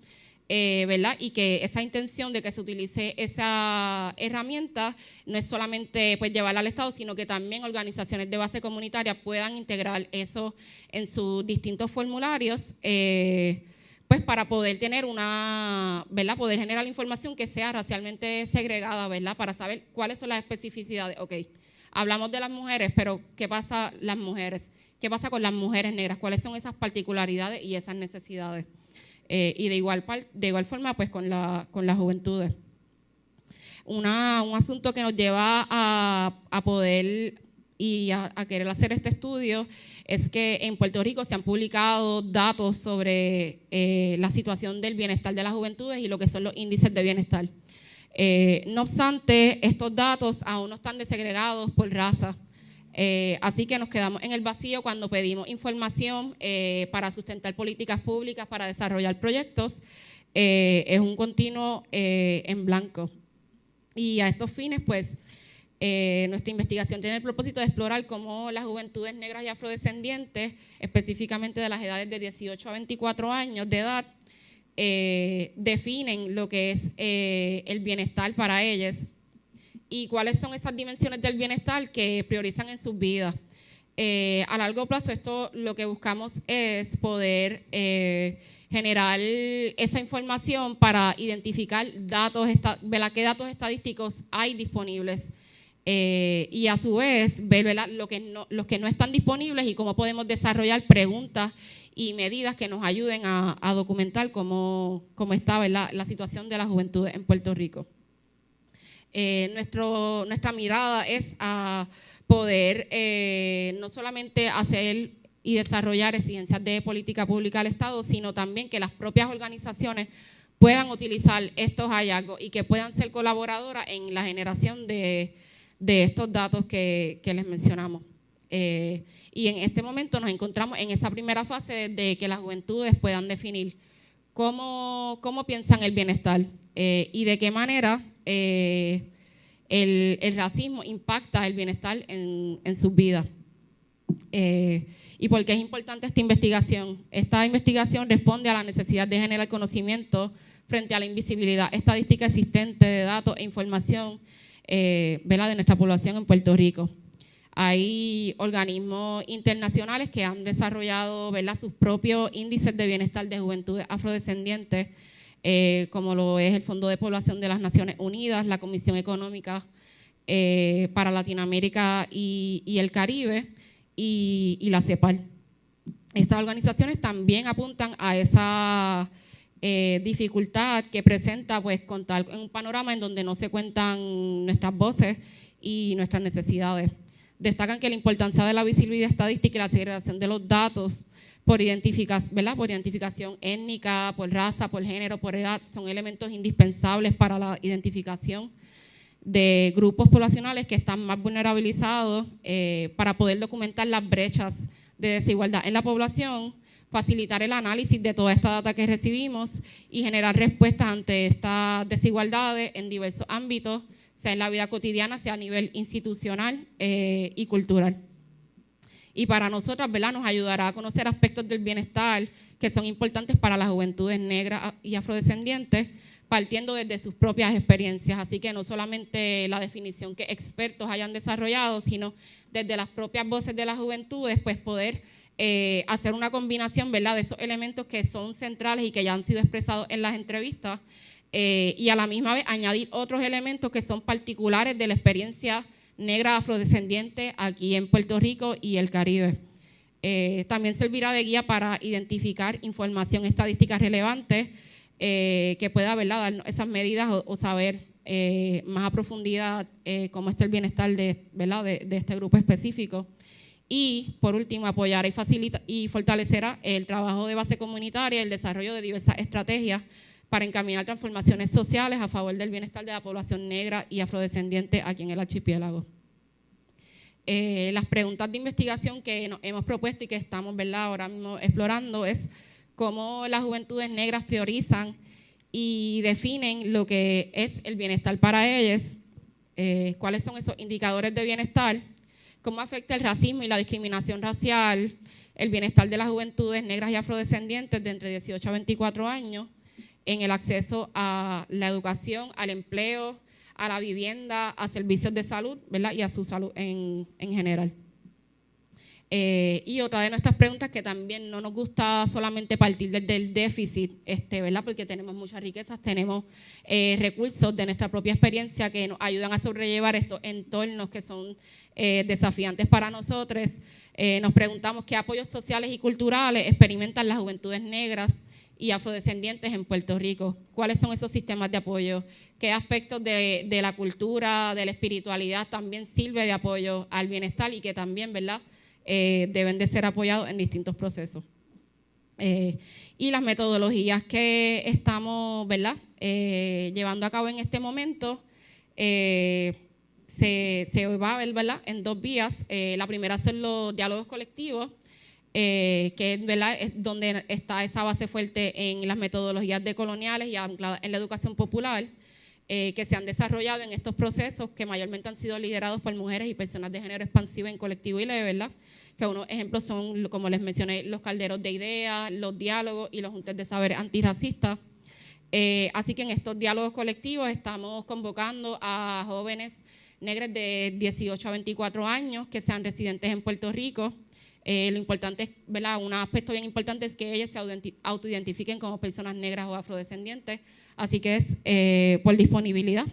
¿verdad?, y que esa intención de que se utilice esa herramienta no es solamente pues llevarla al Estado, sino que también organizaciones de base comunitaria puedan integrar eso en sus distintos formularios, pues para poder tener ¿verdad?, poder generar información que sea racialmente segregada, ¿verdad?, para saber cuáles son las especificidades. Ok, hablamos de las mujeres, pero ¿qué pasa las mujeres? ¿Qué pasa con las mujeres negras? ¿Cuáles son esas particularidades y esas necesidades? Y de igual forma, pues con las juventudes. Un asunto que nos lleva a poder y a querer hacer este estudio es que en Puerto Rico se han publicado datos sobre la situación del bienestar de las juventudes y lo que son los índices de bienestar. No obstante, estos datos aún no están desegregados por raza. Así que nos quedamos en el vacío cuando pedimos información para sustentar políticas públicas, para desarrollar proyectos. Es un continuo en blanco. Y a estos fines, pues, nuestra investigación tiene el propósito de explorar cómo las juventudes negras y afrodescendientes, específicamente de las edades de 18 a 24 años de edad, definen lo que es el bienestar para ellas y cuáles son esas dimensiones del bienestar que priorizan en sus vidas. A largo plazo, esto lo que buscamos es poder generar esa información para identificar datos, qué datos estadísticos hay disponibles y a su vez ver, ¿verdad?, los que no están disponibles y cómo podemos desarrollar preguntas y medidas que nos ayuden a documentar cómo está, ¿verdad?, la situación de la juventud en Puerto Rico. Nuestra mirada es a poder no solamente hacer y desarrollar exigencias de política pública al Estado, sino también que las propias organizaciones puedan utilizar estos hallazgos y que puedan ser colaboradoras en la generación de estos datos que les mencionamos. Y en este momento nos encontramos en esa primera fase de que las juventudes puedan definir cómo piensan el bienestar y de qué manera el racismo impacta el bienestar en sus vidas. ¿Y por qué es importante esta investigación? Esta investigación responde a la necesidad de generar conocimiento frente a la invisibilidad estadística existente de datos e información ¿verdad? De nuestra población en Puerto Rico. Hay organismos internacionales que han desarrollado, ¿verdad?, sus propios índices de bienestar de juventudes afrodescendientes, como lo es el Fondo de Población de las Naciones Unidas, la Comisión Económica para Latinoamérica y el Caribe, y la CEPAL. Estas organizaciones también apuntan a esa dificultad que presenta pues contar en un panorama en donde no se cuentan nuestras voces y nuestras necesidades. Destacan que la importancia de la visibilidad estadística y la segregación de los datos por identificación étnica, por raza, por género, por edad, son elementos indispensables para la identificación de grupos poblacionales que están más vulnerabilizados para poder documentar las brechas de desigualdad en la población, facilitar el análisis de toda esta data que recibimos y generar respuestas ante estas desigualdades en diversos ámbitos, sea en la vida cotidiana, sea a nivel institucional y cultural. Y para nosotras, ¿verdad?, nos ayudará a conocer aspectos del bienestar que son importantes para las juventudes negras y afrodescendientes, partiendo desde sus propias experiencias. Así que no solamente la definición que expertos hayan desarrollado, sino desde las propias voces de las juventudes, pues poder hacer una combinación, ¿verdad?, de esos elementos que son centrales y que ya han sido expresados en las entrevistas, y a la misma vez añadir otros elementos que son particulares de la experiencia negra afrodescendiente aquí en Puerto Rico y el Caribe. También servirá de guía para identificar información estadística relevante que pueda, ¿verdad?, darnos esas medidas o saber más a profundidad cómo está el bienestar ¿verdad?, de este grupo específico. Y, por último, apoyar y fortalecerá el trabajo de base comunitaria y el desarrollo de diversas estrategias para encaminar transformaciones sociales a favor del bienestar de la población negra y afrodescendiente aquí en el archipiélago. Las preguntas de investigación que nos hemos propuesto y que estamos, ¿verdad?, ahora mismo explorando es cómo las juventudes negras priorizan y definen lo que es el bienestar para ellas, cuáles son esos indicadores de bienestar, cómo afecta el racismo y la discriminación racial, el bienestar de las juventudes negras y afrodescendientes de entre 18 a 24 años, en el acceso a la educación, al empleo, a la vivienda, a servicios de salud, ¿verdad?, y a su salud en general. Y otra de nuestras preguntas, que también no nos gusta solamente partir desde el déficit, ¿verdad?, porque tenemos muchas riquezas, tenemos recursos de nuestra propia experiencia que nos ayudan a sobrellevar estos entornos que son desafiantes para nosotros. Nos preguntamos qué apoyos sociales y culturales experimentan las juventudes negras y afrodescendientes en Puerto Rico. ¿Cuáles son esos sistemas de apoyo? ¿Qué aspectos de la cultura, de la espiritualidad también sirve de apoyo al bienestar y que también, ¿verdad?, deben de ser apoyados en distintos procesos? Y las metodologías que estamos, ¿verdad?, llevando a cabo en este momento, se va a ver, ¿verdad?, en dos vías. La primera son los diálogos colectivos, que ¿verdad?, es donde está esa base fuerte en las metodologías decoloniales y ancladas en la educación popular, que se han desarrollado en estos procesos que mayormente han sido liderados por mujeres y personas de género expansivo en colectivo y leve, ¿verdad?, que unos ejemplos son, como les mencioné, los calderos de ideas, los diálogos y los juntes de saberes antirracistas. Así que en estos diálogos colectivos estamos convocando a jóvenes negras de 18 a 24 años que sean residentes en Puerto Rico. Lo importante es, ¿verdad?, un aspecto bien importante es que ellas se autoidentifiquen como personas negras o afrodescendientes, así que es por disponibilidad.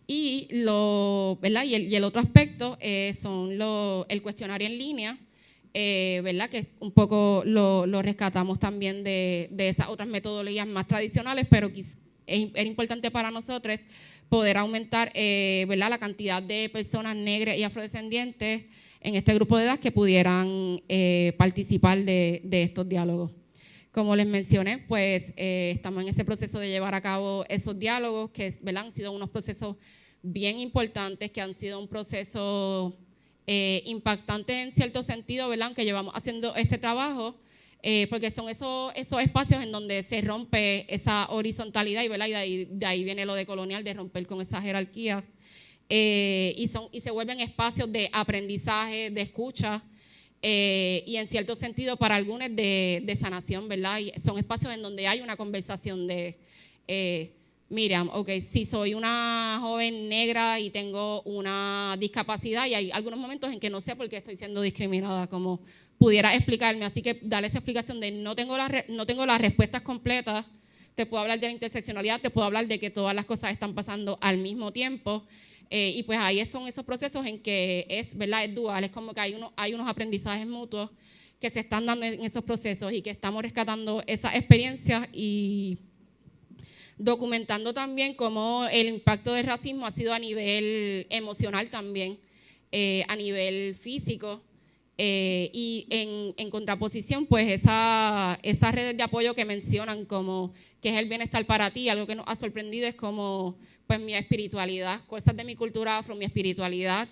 Y el otro aspecto son el cuestionario en línea, ¿verdad?, que un poco lo rescatamos también de esas otras metodologías más tradicionales, pero era importante para nosotros poder aumentar, ¿verdad?, la cantidad de personas negras y afrodescendientes en este grupo de edad que pudieran participar de estos diálogos. Como les mencioné, pues estamos en ese proceso de llevar a cabo esos diálogos que, ¿verdad?, han sido unos procesos bien importantes, que han sido un proceso impactante en cierto sentido, ¿verdad?, que llevamos haciendo este trabajo, porque son esos espacios en donde se rompe esa horizontalidad, ¿verdad?, y de ahí viene lo de colonial, de romper con esa jerarquía, y se vuelven espacios de aprendizaje, de escucha, y en cierto sentido para algunos de sanación, ¿verdad? Y son espacios en donde hay una conversación de, Miriam, ok, si soy una joven negra y tengo una discapacidad y hay algunos momentos en que no sé por qué estoy siendo discriminada, como pudiera explicarme, así que darle esa explicación de no tengo las respuestas completas, te puedo hablar de la interseccionalidad, te puedo hablar de que todas las cosas están pasando al mismo tiempo, y pues ahí son esos procesos en que es, ¿verdad?, es dual, es como que hay unos aprendizajes mutuos que se están dando en esos procesos y que estamos rescatando esas experiencias y documentando también cómo el impacto del racismo ha sido a nivel emocional también, a nivel físico, y en contraposición, pues esas redes de apoyo que mencionan como que es el bienestar para ti, algo que nos ha sorprendido es como pues mi espiritualidad, cosas de mi cultura afro, mi espiritualidad,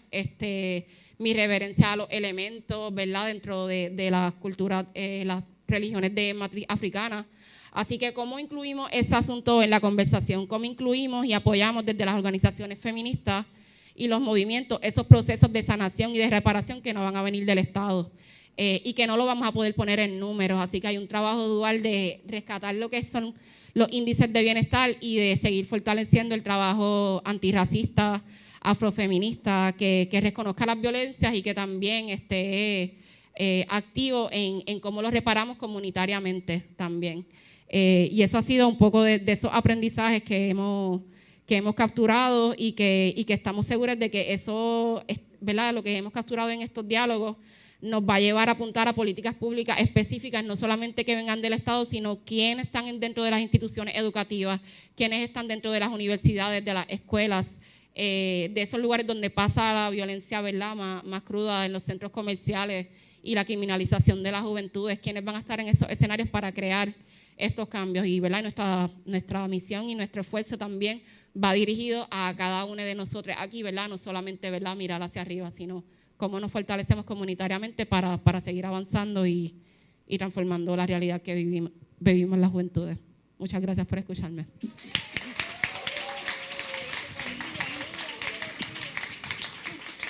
mi reverencia a los elementos, ¿verdad?, dentro de las culturas, las religiones de matriz africana. Así que cómo incluimos ese asunto en la conversación, cómo incluimos y apoyamos desde las organizaciones feministas y los movimientos esos procesos de sanación y de reparación que no van a venir del Estado, y que no lo vamos a poder poner en números. Así que hay un trabajo dual de rescatar lo que son los índices de bienestar y de seguir fortaleciendo el trabajo antirracista, afrofeminista, que reconozca las violencias y que también esté activo en cómo lo reparamos comunitariamente también. Y eso ha sido un poco de esos aprendizajes que hemos capturado y que estamos seguros de que eso, ¿verdad?, lo que hemos capturado en estos diálogos nos va a llevar a apuntar a políticas públicas específicas, no solamente que vengan del Estado, sino quienes están dentro de las instituciones educativas, quienes están dentro de las universidades, de las escuelas, de esos lugares donde pasa la violencia, ¿verdad?, más cruda, en los centros comerciales y la criminalización de las juventudes, quienes van a estar en esos escenarios para crear estos cambios. Y, ¿verdad?, nuestra misión y nuestro esfuerzo también va dirigido a cada uno de nosotros aquí, ¿verdad?, no solamente, ¿verdad?, mirar hacia arriba, sino cómo nos fortalecemos comunitariamente para seguir avanzando y transformando la realidad que vivimos las juventudes. Muchas gracias por escucharme.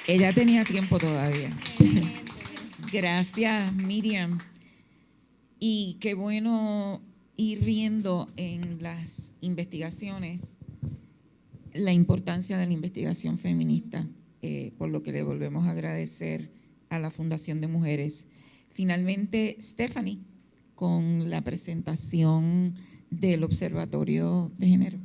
Ella tenía tiempo todavía. Gracias, Miriam. Y qué bueno ir viendo en las investigaciones la importancia de la investigación feminista, por lo que le volvemos a agradecer a la Fundación de Mujeres. Finalmente, Stephanie, con la presentación del Observatorio de Género.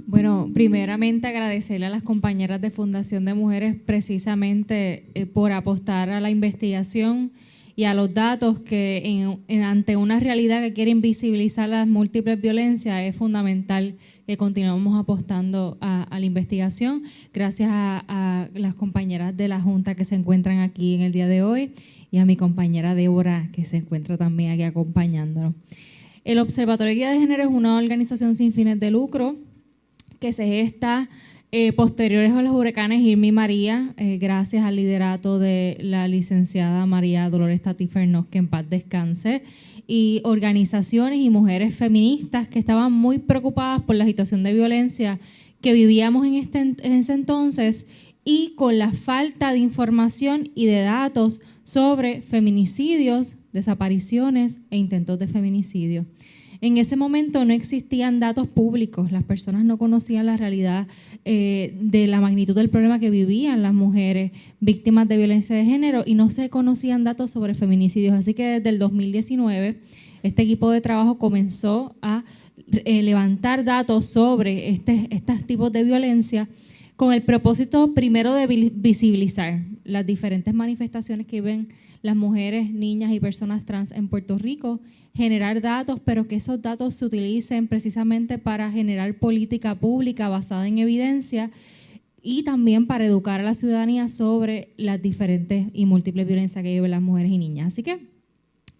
Bueno, primeramente agradecerle a las compañeras de Fundación de Mujeres precisamente por apostar a la investigación y a los datos que ante una realidad que quiere invisibilizar las múltiples violencias es fundamental que continuemos apostando a la investigación. Gracias a las compañeras de la Junta que se encuentran aquí en el día de hoy y a mi compañera Débora que se encuentra también aquí acompañándonos. El Observatorio de Guía de Género es una organización sin fines de lucro que se gesta posteriores a los huracanes Irma y María, gracias al liderato de la licenciada María Dolores Tati Fernós, que en paz descanse, y organizaciones y mujeres feministas que estaban muy preocupadas por la situación de violencia que vivíamos en ese entonces y con la falta de información y de datos sobre feminicidios, desapariciones e intentos de feminicidio. En ese momento no existían datos públicos, las personas no conocían la realidad de la magnitud del problema que vivían las mujeres víctimas de violencia de género y no se conocían datos sobre feminicidios. Así que desde el 2019 este equipo de trabajo comenzó a levantar datos sobre estos tipos de violencia con el propósito primero de visibilizar las diferentes manifestaciones que viven las mujeres, niñas y personas trans en Puerto Rico, generar datos, pero que esos datos se utilicen precisamente para generar política pública basada en evidencia y también para educar a la ciudadanía sobre las diferentes y múltiples violencias que viven las mujeres y niñas. Así que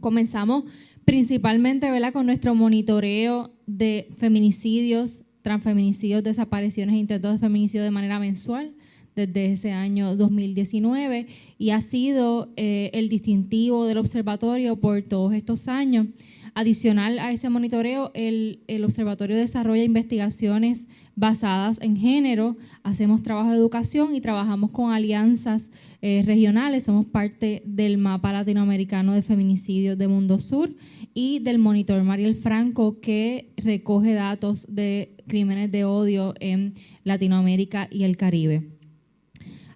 comenzamos principalmente, ¿verdad?, con nuestro monitoreo de feminicidios, transfeminicidios, desapariciones e intentos de feminicidio de manera mensual desde ese año 2019 y ha sido el distintivo del observatorio por todos estos años. Adicional a ese monitoreo, el observatorio desarrolla investigaciones basadas en género, hacemos trabajo de educación y trabajamos con alianzas regionales, somos parte del mapa latinoamericano de feminicidios de Mundo Sur y del monitor Mariel Franco, que recoge datos de crímenes de odio en Latinoamérica y el Caribe.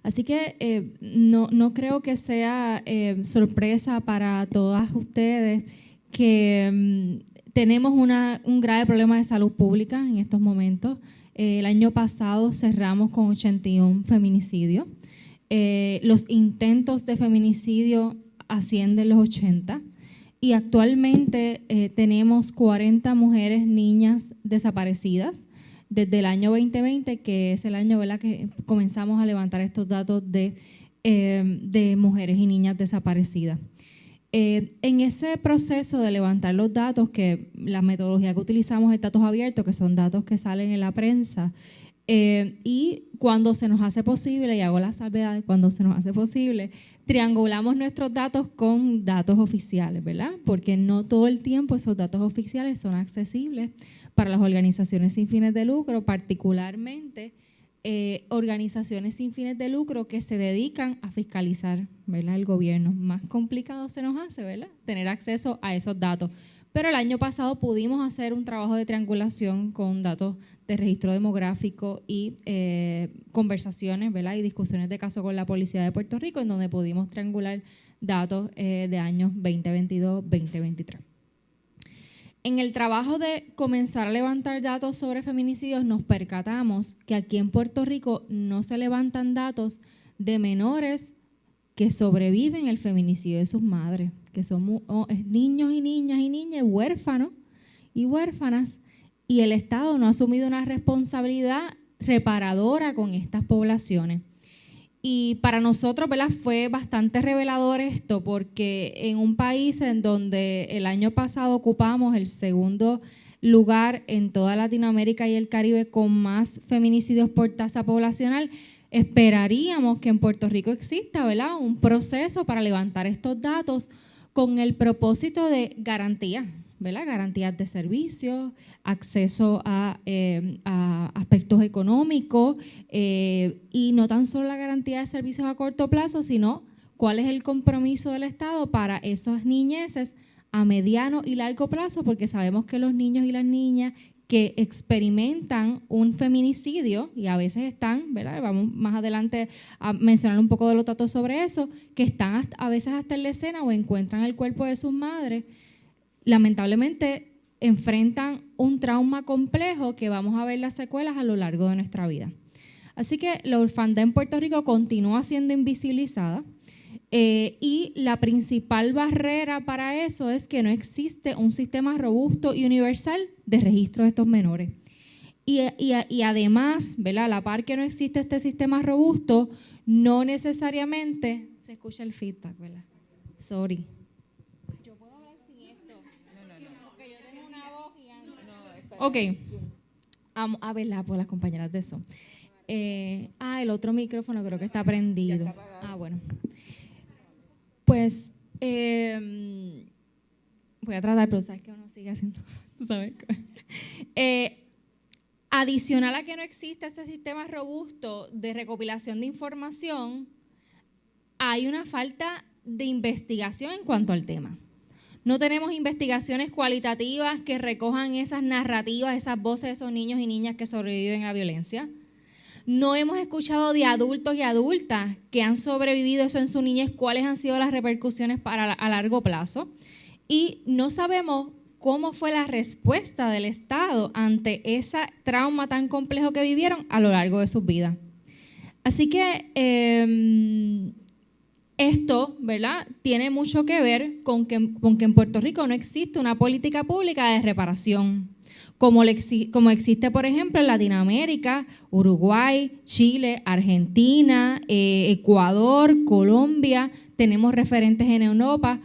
Así que no creo que sea sorpresa para todas ustedes que tenemos un grave problema de salud pública en estos momentos. El año pasado cerramos con 81 feminicidios. Los intentos de feminicidio ascienden los 80 y actualmente tenemos 40 mujeres, niñas desaparecidas desde el año 2020, que es el año, ¿verdad?, que comenzamos a levantar estos datos de mujeres y niñas desaparecidas. En ese proceso de levantar los datos, que la metodología que utilizamos es datos abiertos, que son datos que salen en la prensa, y cuando se nos hace posible, y hago la salvedad, cuando se nos hace posible, triangulamos nuestros datos con datos oficiales, ¿verdad? Porque no todo el tiempo esos datos oficiales son accesibles para las organizaciones sin fines de lucro, particularmente organizaciones sin fines de lucro que se dedican a fiscalizar, ¿verdad?, el gobierno. Más complicado se nos hace, ¿verdad?, tener acceso a esos datos. Pero el año pasado pudimos hacer un trabajo de triangulación con datos de registro demográfico y conversaciones, ¿verdad?, y discusiones de caso con la Policía de Puerto Rico, en donde pudimos triangular datos de años 2022, 2023. En el trabajo de comenzar a levantar datos sobre feminicidios nos percatamos que aquí en Puerto Rico no se levantan datos de menores que sobreviven el feminicidio de sus madres, que son niños y niñas huérfanos y huérfanas, y el Estado no ha asumido una responsabilidad reparadora con estas poblaciones. Y para nosotros, ¿verdad?, fue bastante revelador esto, porque en un país en donde el año pasado ocupamos el segundo lugar en toda Latinoamérica y el Caribe con más feminicidios por tasa poblacional, esperaríamos que en Puerto Rico exista, ¿verdad?, un proceso para levantar estos datos con el propósito de garantía, ¿verdad?, garantías de servicios, acceso a aspectos económicos y no tan solo la garantía de servicios a corto plazo, sino cuál es el compromiso del Estado para esas niñeces a mediano y largo plazo, porque sabemos que los niños y las niñas que experimentan un feminicidio, y a veces están, ¿verdad?, vamos más adelante a mencionar un poco de los datos sobre eso, que están a veces hasta en la escena o encuentran el cuerpo de sus madres, lamentablemente enfrentan un trauma complejo que vamos a ver las secuelas a lo largo de nuestra vida. Así que la orfandad en Puerto Rico continúa siendo invisibilizada y la principal barrera para eso es que no existe un sistema robusto y universal de registro de estos menores. Y además, ¿verdad?, a la par que no existe este sistema robusto, no necesariamente se escucha el feedback, ¿verdad? Sorry. Ok, a verla por las compañeras de eso. El otro micrófono creo que está prendido. Bueno. Pues voy a tratar, pero sabes que uno sigue haciendo, ¿sabes? Adicional a que no existe ese sistema robusto de recopilación de información, hay una falta de investigación en cuanto al tema. No tenemos investigaciones cualitativas que recojan esas narrativas, esas voces de esos niños y niñas que sobreviven a la violencia. No hemos escuchado de adultos y adultas que han sobrevivido eso en su niñez, cuáles han sido las repercusiones a largo plazo. Y no sabemos cómo fue la respuesta del Estado ante ese trauma tan complejo que vivieron a lo largo de sus vidas. Así que esto, ¿verdad?, tiene mucho que ver con que en Puerto Rico no existe una política pública de reparación. como existe, por ejemplo, en Latinoamérica, Uruguay, Chile, Argentina, Ecuador, Colombia, tenemos referentes en Europa,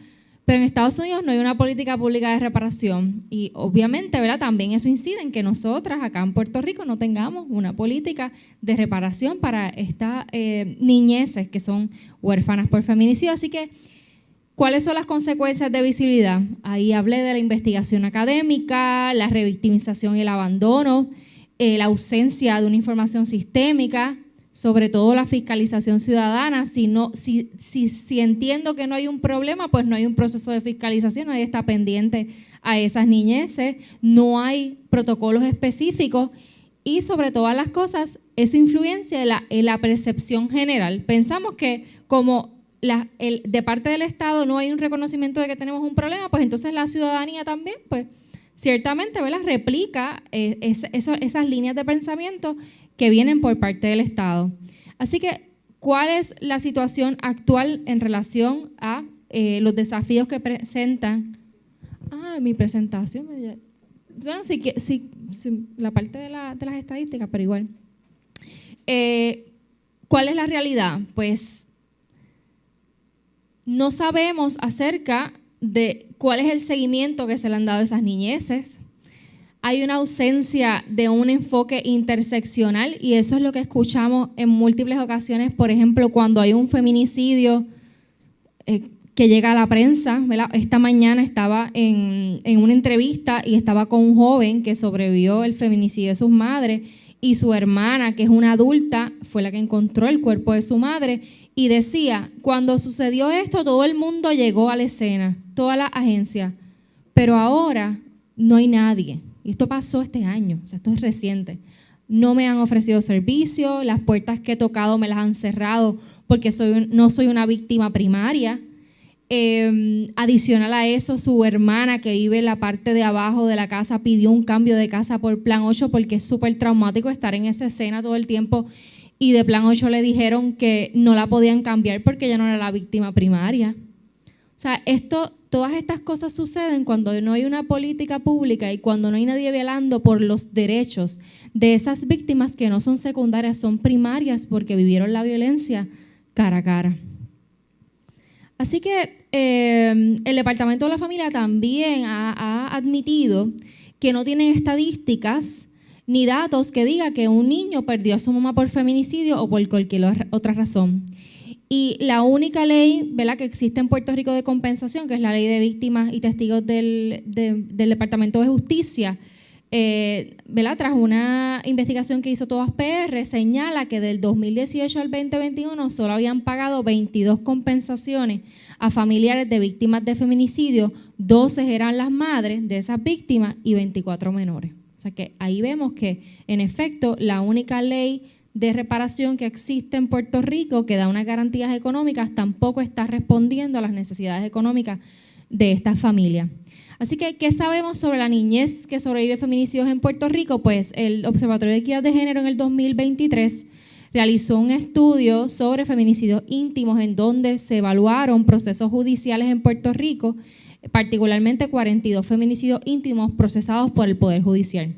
pero en Estados Unidos no hay una política pública de reparación y obviamente, ¿verdad?, también eso incide en que nosotras acá en Puerto Rico no tengamos una política de reparación para estas niñeces que son huérfanas por feminicidio. Así que, ¿cuáles son las consecuencias de visibilidad? Ahí hablé de la investigación académica, la revictimización y el abandono, la ausencia de una información sistémica, sobre todo la fiscalización ciudadana. Si entiendo que no hay un problema, pues no hay un proceso de fiscalización, nadie está pendiente a esas niñeces, no hay protocolos específicos y sobre todas las cosas, eso influencia en la percepción general. Pensamos que como de parte del Estado no hay un reconocimiento de que tenemos un problema, pues entonces la ciudadanía también, pues ciertamente, ¿verdad?, replica esas líneas de pensamiento que vienen por parte del Estado. Así que, ¿cuál es la situación actual en relación a los desafíos que presentan? Mi presentación. Bueno, sí, la parte de las estadísticas, pero igual. ¿Cuál es la realidad? Pues no sabemos acerca de cuál es el seguimiento que se le han dado a esas niñeces. Hay una ausencia de un enfoque interseccional y eso es lo que escuchamos en múltiples ocasiones. Por ejemplo, cuando hay un feminicidio que llega a la prensa, ¿verdad? Esta mañana estaba en una entrevista y estaba con un joven que sobrevivió el feminicidio de sus madres y su hermana, que es una adulta, fue la que encontró el cuerpo de su madre. Y decía, cuando sucedió esto, todo el mundo llegó a la escena, toda la agencia, pero ahora no hay nadie. Y esto pasó este año, o sea, esto es reciente. No me han ofrecido servicio, las puertas que he tocado me las han cerrado porque no soy una víctima primaria. Adicional a eso, su hermana que vive en la parte de abajo de la casa pidió un cambio de casa por Plan 8 porque es súper traumático estar en esa escena todo el tiempo. Y de Plan 8 le dijeron que no la podían cambiar porque ella no era la víctima primaria. O sea, todas estas cosas suceden cuando no hay una política pública y cuando no hay nadie velando por los derechos de esas víctimas que no son secundarias, son primarias porque vivieron la violencia cara a cara. Así que el Departamento de la Familia también ha admitido que no tienen estadísticas ni datos que diga que un niño perdió a su mamá por feminicidio o por cualquier otra razón. Y la única ley, ¿verdad?, que existe en Puerto Rico de compensación, que es la Ley de Víctimas y Testigos del Departamento de Justicia, ¿verdad?, tras una investigación que hizo Todas PR, señala que del 2018 al 2021 solo habían pagado 22 compensaciones a familiares de víctimas de feminicidio, 12 eran las madres de esas víctimas y 24 menores. O sea que ahí vemos que, en efecto, la única ley de reparación que existe en Puerto Rico que da unas garantías económicas tampoco está respondiendo a las necesidades económicas de estas familias. Así que, ¿qué sabemos sobre la niñez que sobrevive feminicidios en Puerto Rico? Pues el Observatorio de Equidad de Género en el 2023 realizó un estudio sobre feminicidios íntimos en donde se evaluaron procesos judiciales en Puerto Rico, particularmente 42 feminicidios íntimos procesados por el Poder Judicial.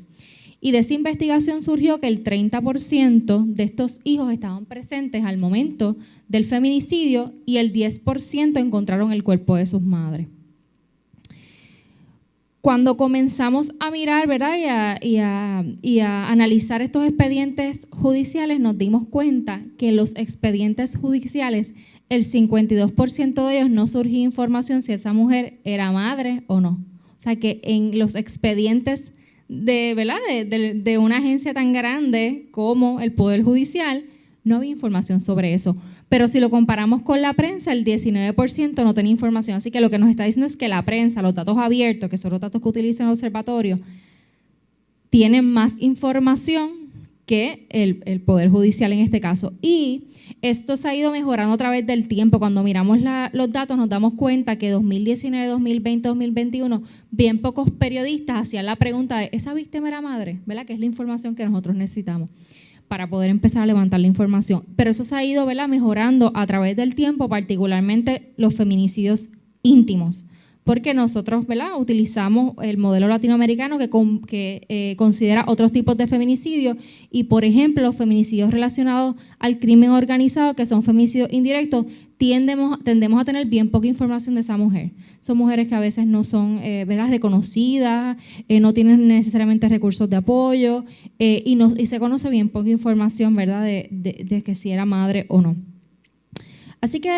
Y de esa investigación surgió que el 30% de estos hijos estaban presentes al momento del feminicidio y el 10% encontraron el cuerpo de sus madres. Cuando comenzamos a mirar, ¿verdad?, y a analizar estos expedientes judiciales, nos dimos cuenta que los expedientes judiciales, el 52% de ellos no surgía información si esa mujer era madre o no. O sea que en los expedientes de una agencia tan grande como el Poder Judicial, no había información sobre eso. Pero si lo comparamos con la prensa, el 19% no tenía información. Así que lo que nos está diciendo es que la prensa, los datos abiertos, que son los datos que utiliza el observatorio, tienen más información que el Poder Judicial en este caso. Y esto se ha ido mejorando a través del tiempo. Cuando miramos los datos nos damos cuenta que 2019, 2020, 2021, bien pocos periodistas hacían la pregunta de ¿esa víctima era madre? ¿Verdad? Que es la información que nosotros necesitamos para poder empezar a levantar la información. Pero eso se ha ido, ¿verdad?, mejorando a través del tiempo, particularmente los feminicidios íntimos, porque nosotros, ¿verdad?, utilizamos el modelo latinoamericano que considera otros tipos de feminicidio y, por ejemplo, los feminicidios relacionados al crimen organizado, que son feminicidios indirectos, tendemos a tener bien poca información de esa mujer. Son mujeres que a veces no son ¿verdad?, reconocidas, no tienen necesariamente recursos de apoyo y se conoce bien poca información, ¿verdad?, de que si era madre o no. Así que,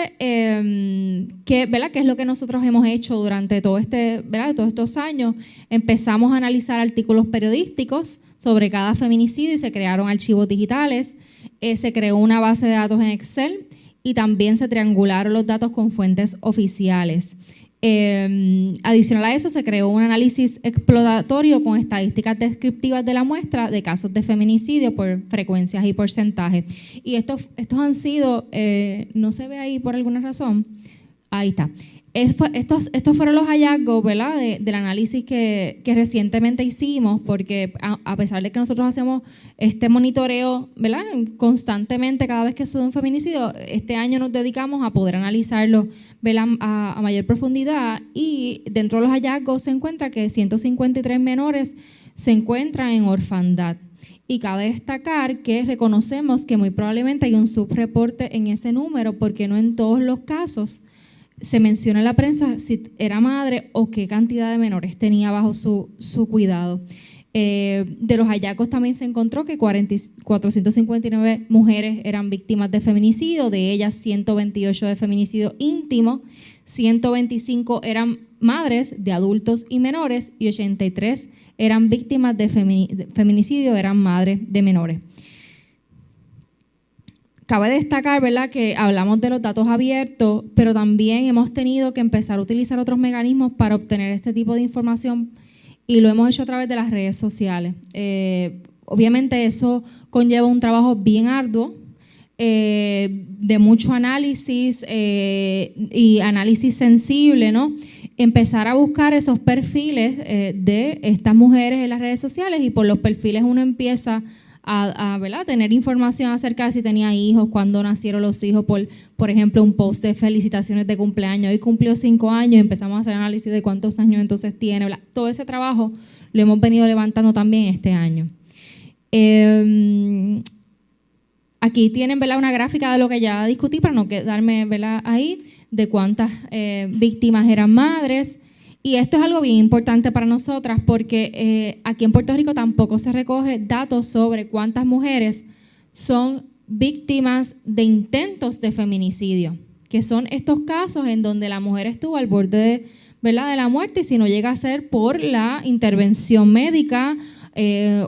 ¿verdad?, ¿qué es lo que nosotros hemos hecho durante todos estos años? Empezamos a analizar artículos periodísticos sobre cada feminicidio y se crearon archivos digitales, se creó una base de datos en Excel y también se triangularon los datos con fuentes oficiales. Adicional a eso, se creó un análisis exploratorio con estadísticas descriptivas de la muestra de casos de feminicidio por frecuencias y porcentajes. Y estos han sido, no se ve ahí por alguna razón, ahí está. Estos fueron los hallazgos, ¿verdad?, del análisis que recientemente hicimos, porque a pesar de que nosotros hacemos este monitoreo, ¿verdad?, constantemente cada vez que sucede un feminicidio, este año nos dedicamos a poder analizarlo, ¿verdad?, a mayor profundidad, y dentro de los hallazgos se encuentra que 153 menores se encuentran en orfandad. Y cabe destacar que reconocemos que muy probablemente hay un subreporte en ese número, porque no en todos los casos se menciona en la prensa si era madre o qué cantidad de menores tenía bajo su cuidado. De los hallazgos también se encontró que 459 mujeres eran víctimas de feminicidio, de ellas 128 de feminicidio íntimo, 125 eran madres de adultos y menores y 83 eran víctimas de feminicidio, eran madres de menores. Cabe destacar, ¿verdad?, que hablamos de los datos abiertos, pero también hemos tenido que empezar a utilizar otros mecanismos para obtener este tipo de información y lo hemos hecho a través de las redes sociales. Obviamente eso conlleva un trabajo bien arduo, de mucho análisis y análisis sensible, ¿no? Empezar a buscar esos perfiles de estas mujeres en las redes sociales y por los perfiles uno empieza ¿verdad?, tener información acerca de si tenía hijos, cuándo nacieron los hijos, por ejemplo, un post de felicitaciones de cumpleaños, hoy cumplió 5 años, empezamos a hacer análisis de cuántos años entonces tiene, ¿verdad? Todo ese trabajo lo hemos venido levantando también este año. Aquí tienen, ¿verdad?, una gráfica de lo que ya discutí para no quedarme, ¿verdad?, ahí, de cuántas víctimas eran madres. Y esto es algo bien importante para nosotras porque aquí en Puerto Rico tampoco se recoge datos sobre cuántas mujeres son víctimas de intentos de feminicidio, que son estos casos en donde la mujer estuvo al borde ¿verdad?, de la muerte y si no llega a ser por la intervención médica,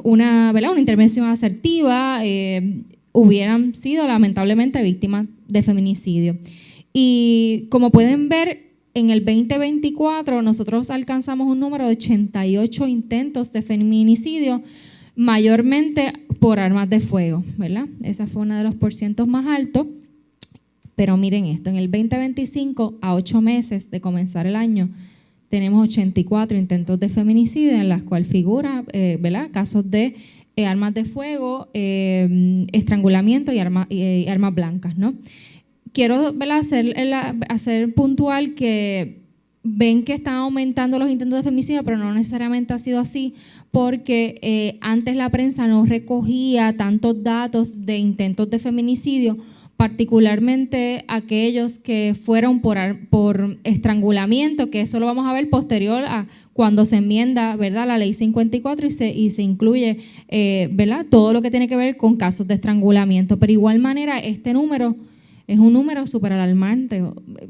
una intervención asertiva, hubieran sido lamentablemente víctimas de feminicidio. Y como pueden ver, en el 2024 nosotros alcanzamos un número de 88 intentos de feminicidio, mayormente por armas de fuego, ¿verdad? Esa fue uno de los porcientos más altos. Pero miren esto, en el 2025, a 8 meses de comenzar el año, tenemos 84 intentos de feminicidio en las cuales figura, ¿verdad?, casos de armas de fuego, estrangulamiento y armas blancas, ¿no? Quiero, ¿verdad?, hacer puntual que ven que están aumentando los intentos de feminicidio, pero no necesariamente ha sido así, porque antes la prensa no recogía tantos datos de intentos de feminicidio, particularmente aquellos que fueron por estrangulamiento, que eso lo vamos a ver posterior a cuando se enmienda, ¿verdad?, la ley 54 y se incluye, ¿verdad?, todo lo que tiene que ver con casos de estrangulamiento. Pero de igual manera, este número es un número súper alarmante.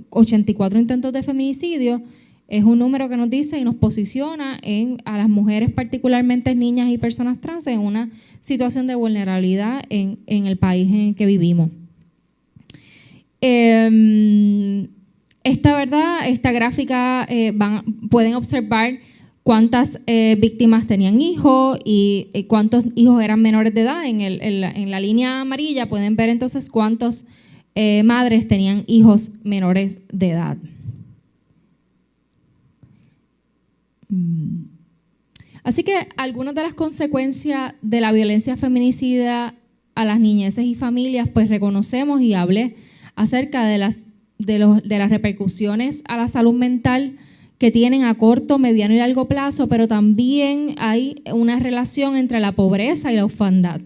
84 intentos de feminicidio es un número que nos dice y nos posiciona a las mujeres, particularmente niñas y personas trans, en una situación de vulnerabilidad en el país en el que vivimos. Esta gráfica pueden observar cuántas víctimas tenían hijos y cuántos hijos eran menores de edad. En la línea amarilla pueden ver entonces cuántos madres tenían hijos menores de edad. Así que algunas de las consecuencias de la violencia feminicida a las niñeces y familias, pues reconocemos y hablé acerca de las repercusiones a la salud mental que tienen a corto, mediano y largo plazo, pero también hay una relación entre la pobreza y la orfandad.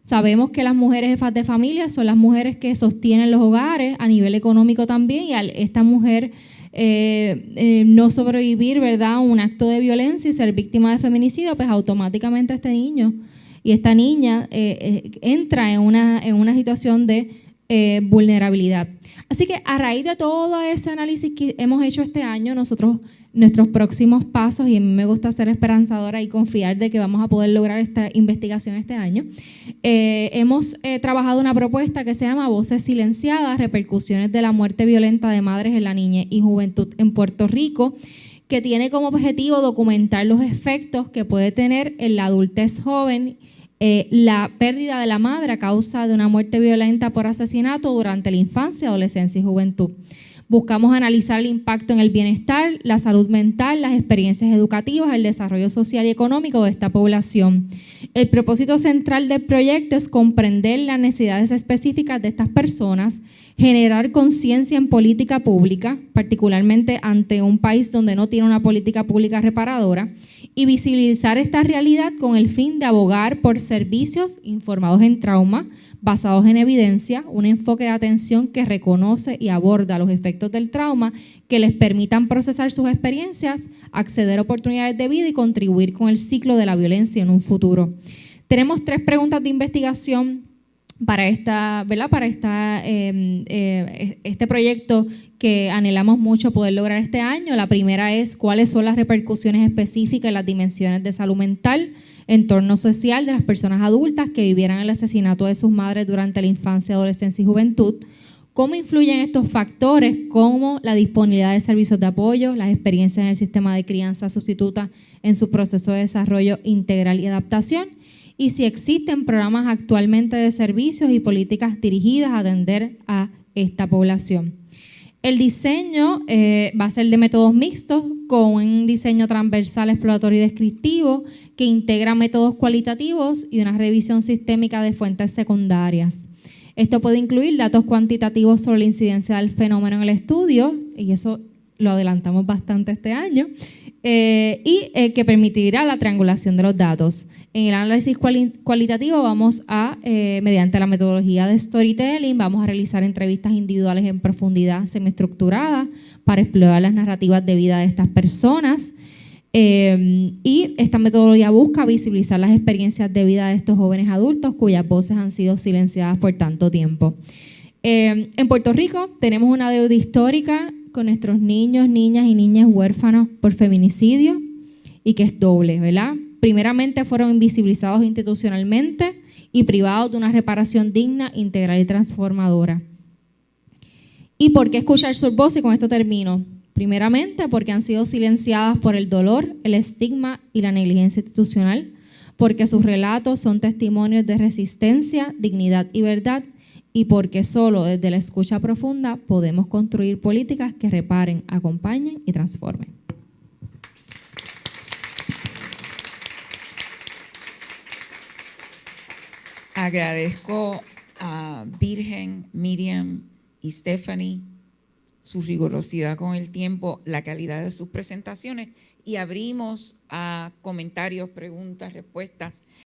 Sabemos que las mujeres jefas de familia son las mujeres que sostienen los hogares a nivel económico también, y al esta mujer no sobrevivir, ¿verdad?, a un acto de violencia y ser víctima de feminicidio, pues automáticamente este niño y esta niña entra en una situación de vulnerabilidad. Así que a raíz de todo ese análisis que hemos hecho este año, nuestros próximos pasos, y a mí me gusta ser esperanzadora y confiar de que vamos a poder lograr esta investigación este año, hemos trabajado una propuesta que se llama Voces Silenciadas, repercusiones de la muerte violenta de madres en la niñez y juventud en Puerto Rico, que tiene como objetivo documentar los efectos que puede tener en la adultez joven la pérdida de la madre a causa de una muerte violenta por asesinato durante la infancia, adolescencia y juventud. Buscamos analizar el impacto en el bienestar, la salud mental, las experiencias educativas, el desarrollo social y económico de esta población. El propósito central del proyecto es comprender las necesidades específicas de estas personas, generar conciencia en política pública, particularmente ante un país donde no tiene una política pública reparadora, y visibilizar esta realidad con el fin de abogar por servicios informados en trauma, basados en evidencia, un enfoque de atención que reconoce y aborda los efectos del trauma, que les permitan procesar sus experiencias, acceder a oportunidades de vida y contribuir con el ciclo de la violencia en un futuro. Tenemos 3 preguntas de investigación para este proyecto que anhelamos mucho poder lograr este año. La primera es: ¿cuáles son las repercusiones específicas en las dimensiones de salud mental, entorno social de las personas adultas que vivieran el asesinato de sus madres durante la infancia, adolescencia y juventud? ¿Cómo influyen estos factores como la disponibilidad de servicios de apoyo, las experiencias en el sistema de crianza sustituta en su proceso de desarrollo integral y adaptación? Y si existen programas actualmente de servicios y políticas dirigidas a atender a esta población. El diseño va a ser de métodos mixtos, con un diseño transversal, exploratorio y descriptivo que integra métodos cualitativos y una revisión sistémica de fuentes secundarias. Esto puede incluir datos cuantitativos sobre la incidencia del fenómeno en el estudio, y eso lo adelantamos bastante este año, que permitirá la triangulación de los datos. En el análisis cualitativo vamos a, mediante la metodología de storytelling, vamos a realizar entrevistas individuales en profundidad semiestructuradas para explorar las narrativas de vida de estas personas. Y esta metodología busca visibilizar las experiencias de vida de estos jóvenes adultos cuyas voces han sido silenciadas por tanto tiempo. En Puerto Rico tenemos una deuda histórica con nuestros niños, niñas y niñas huérfanos por feminicidio, y que es doble, ¿verdad? Primeramente fueron invisibilizados institucionalmente y privados de una reparación digna, integral y transformadora. ¿Y por qué escuchar sus voces? Y con esto termino. Primeramente porque han sido silenciadas por el dolor, el estigma y la negligencia institucional, porque sus relatos son testimonios de resistencia, dignidad y verdad, y porque solo desde la escucha profunda podemos construir políticas que reparen, acompañen y transformen. Agradezco a Virgen, Miriam y Stephanie su rigurosidad con el tiempo, la calidad de sus presentaciones, y abrimos a comentarios, preguntas, respuestas.